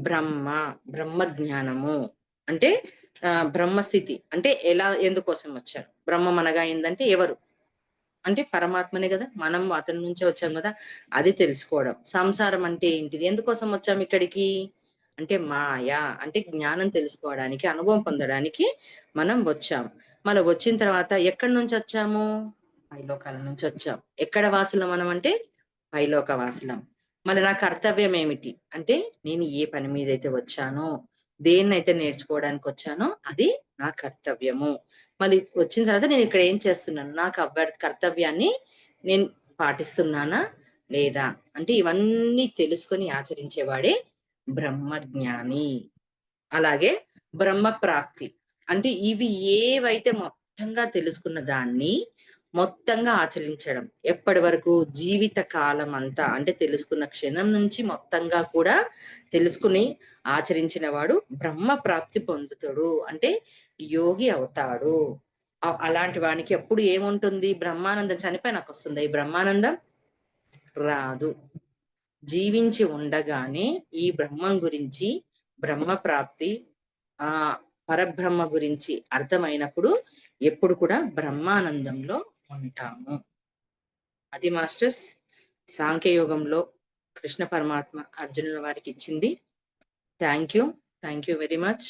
బ్రహ్మ బ్రహ్మ జ్ఞానము. అంటే బ్రహ్మస్థితి అంటే ఎలా, ఎందుకోసం వచ్చారు, బ్రహ్మం అనగా ఏంటంటే ఎవరు అంటే పరమాత్మనే కదా, మనం అతని నుంచే వచ్చాం కదా, అది తెలుసుకోవడం. సంసారం అంటే ఏంటిది, ఎందుకోసం వచ్చాం ఇక్కడికి అంటే మాయ, అంటే జ్ఞానం తెలుసుకోవడానికి, అనుభవం పొందడానికి మనం వచ్చాం. మళ్ళీ వచ్చిన తర్వాత ఎక్కడి నుంచి వచ్చాము? పైలోకాల నుంచి వచ్చాం. ఎక్కడ వాసులం మనం అంటే పైలోక వాసులం. మళ్ళీ నా కర్తవ్యం ఏమిటి అంటే, నేను ఏ పని మీద అయితే వచ్చానో, దేన్నైతే నేర్చుకోవడానికి వచ్చానో అది నా కర్తవ్యము. మళ్ళీ వచ్చిన తర్వాత నేను ఇక్కడ ఏం చేస్తున్నాను, నా కర్తవ్యాన్ని నేను పాటిస్తున్నానా లేదా అంటే ఇవన్నీ తెలుసుకొని ఆచరించేవాడే బ్రహ్మజ్ఞాని. అలాగే బ్రహ్మ ప్రాప్తి అంటే ఇవి ఏవైతే మొత్తంగా తెలుసుకున్న దాన్ని మొత్తంగా ఆచరించడం. ఎప్పటి వరకు? జీవిత కాలం అంతా అంటే తెలుసుకున్న క్షణం నుంచి మొత్తంగా కూడా తెలుసుకుని ఆచరించిన వాడు బ్రహ్మ ప్రాప్తి పొందుతాడు, అంటే యోగి అవుతాడు. అలాంటి వానికి ఎప్పుడు ఏముంటుంది? బ్రహ్మానందం. చనిపోయినాక వస్తుంది ఈ బ్రహ్మానందం? రాదు. జీవించి ఉండగానే ఈ బ్రహ్మం గురించి, బ్రహ్మ ప్రాప్తి, ఆ పరబ్రహ్మ గురించి అర్థమైనప్పుడు ఎప్పుడు కూడా బ్రహ్మానందంలో ఉంటాము. అది మాస్టర్స్ సాంఖ్యయోగంలో కృష్ణ పరమాత్మ అర్జునుల వారికి ఇచ్చింది. Thank you very much.